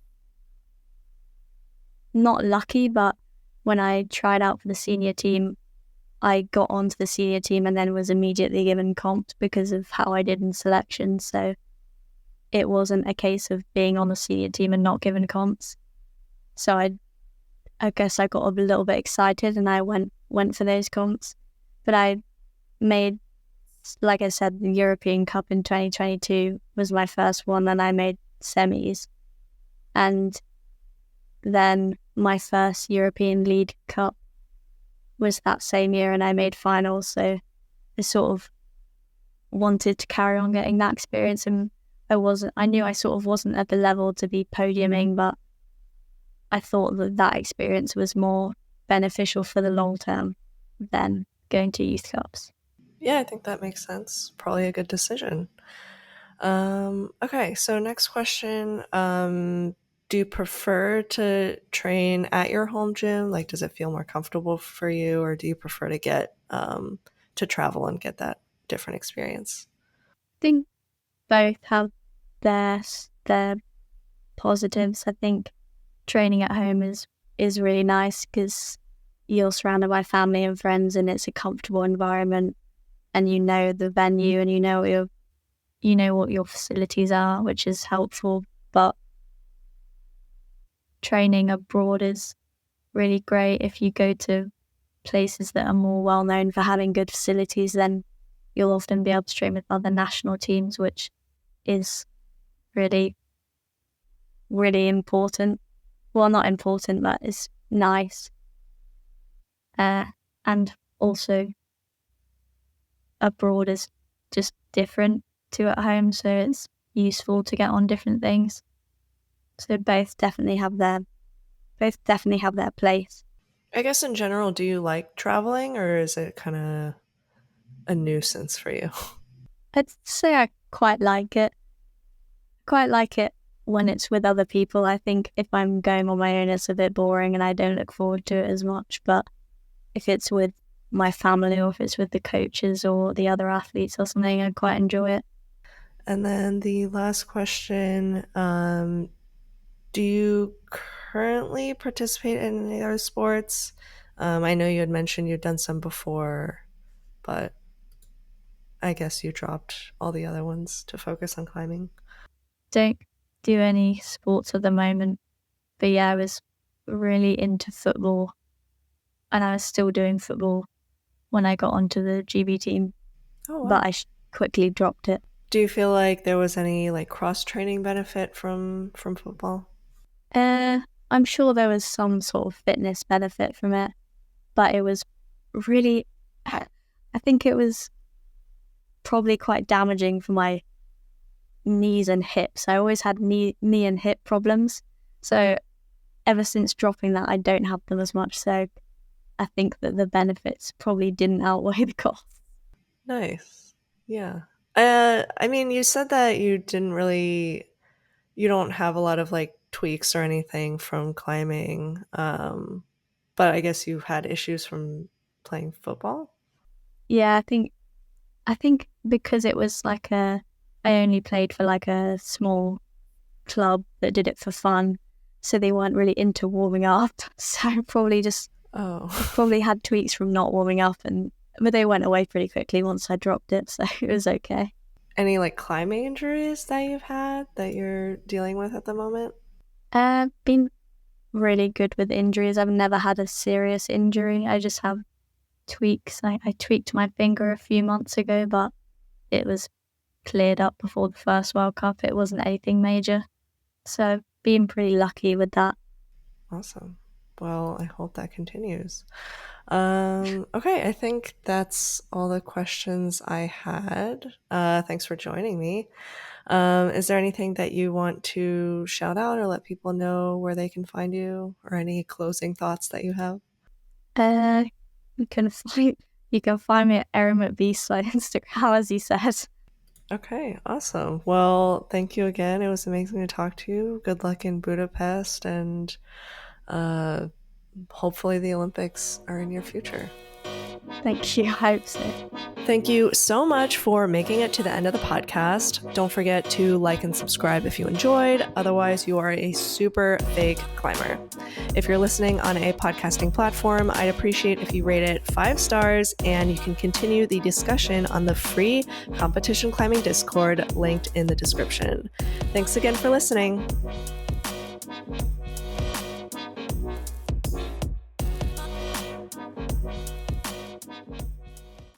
[SPEAKER 1] not lucky, but when I tried out for the senior team, I got onto the senior team and then was immediately given comps because of how I did in selection. So it wasn't a case of being on the senior team and not given comps. So I guess I got a little bit excited and I went for those comps. But I made, like I said, the European Cup in 2022 was my first one, and I made semis. And then my first European League Cup was that same year, and I made finals. So I sort of wanted to carry on getting that experience, and I knew I sort of wasn't at the level to be podiuming, but I thought that experience was more beneficial for the long term than going to youth cups.
[SPEAKER 2] Yeah, I think that makes sense. Probably a good decision. Okay, so next question. Do you prefer to train at your home gym? Like, does it feel more comfortable for you, or do you prefer to get to travel and get that different experience?
[SPEAKER 1] I think both have their positives. I think training at home is really nice because you're surrounded by family and friends, and it's a comfortable environment, and you know the venue, and you know what your facilities are, which is helpful. But training abroad is really great. If you go to places that are more well known for having good facilities, then you'll often be able to train with other national teams, which is really, really important. Well, not important, but it's nice. And also abroad is just different to at home, so it's useful to get on different things. So both definitely have their place.
[SPEAKER 2] I guess in general, do you like traveling, or is it kind of a nuisance for you?
[SPEAKER 1] I'd say I quite like it. Quite like it when it's with other people. I think if I'm going on my own, it's a bit boring and I don't look forward to it as much. But if it's with my family, or if it's with the coaches or the other athletes or something, I quite enjoy it.
[SPEAKER 2] And then the last question, do you currently participate in any other sports? I know you had mentioned you'd done some before, but I guess you dropped all the other ones to focus on climbing.
[SPEAKER 1] Don't do any sports at the moment. But yeah, I was really into football, and I was still doing football when I got onto the GB team.
[SPEAKER 2] Oh, wow.
[SPEAKER 1] But I quickly dropped it.
[SPEAKER 2] Do you feel like there was any like cross training benefit from football?
[SPEAKER 1] I'm sure there was some sort of fitness benefit from it, but it was really, I think it was probably quite damaging for my knees and hips. I always had knee and hip problems. So ever since dropping that, I don't have them as much. So I think that the benefits probably didn't outweigh the costs.
[SPEAKER 2] Nice. Yeah. I mean, you said that you don't have a lot of like tweaks or anything from climbing. But I guess you've had issues from playing football?
[SPEAKER 1] Yeah, I think because it was like I only played for like a small club that did it for fun. So they weren't really into warming up. So probably had tweaks from not warming up, but they went away pretty quickly once I dropped it. So it was okay.
[SPEAKER 2] Any like climbing injuries that you've had that you're dealing with at the moment?
[SPEAKER 1] Been really good with injuries. I've never had a serious injury. I just have tweaks. I tweaked my finger a few months ago, but it was cleared up before the first World Cup. It wasn't anything major. So being pretty lucky with that.
[SPEAKER 2] Awesome. Well, I hope that continues. Okay, I think that's all the questions I had. Thanks for joining me. Is there anything that you want to shout out or let people know where they can find you, or any closing thoughts that you have?
[SPEAKER 1] You can find me at Erin McBeast on Instagram, as you said.
[SPEAKER 2] Okay, awesome. Well, thank you again. It was amazing to talk to you. Good luck in Budapest, and hopefully the Olympics are in your future.
[SPEAKER 1] Thank you. I hope so.
[SPEAKER 2] Thank you so much for making it to the end of the podcast. Don't forget to like and subscribe if you enjoyed. Otherwise, you are a super fake climber. If you're listening on a podcasting platform, I'd appreciate if you rate it 5 stars, and you can continue the discussion on the free competition climbing Discord linked in the description. Thanks again for listening.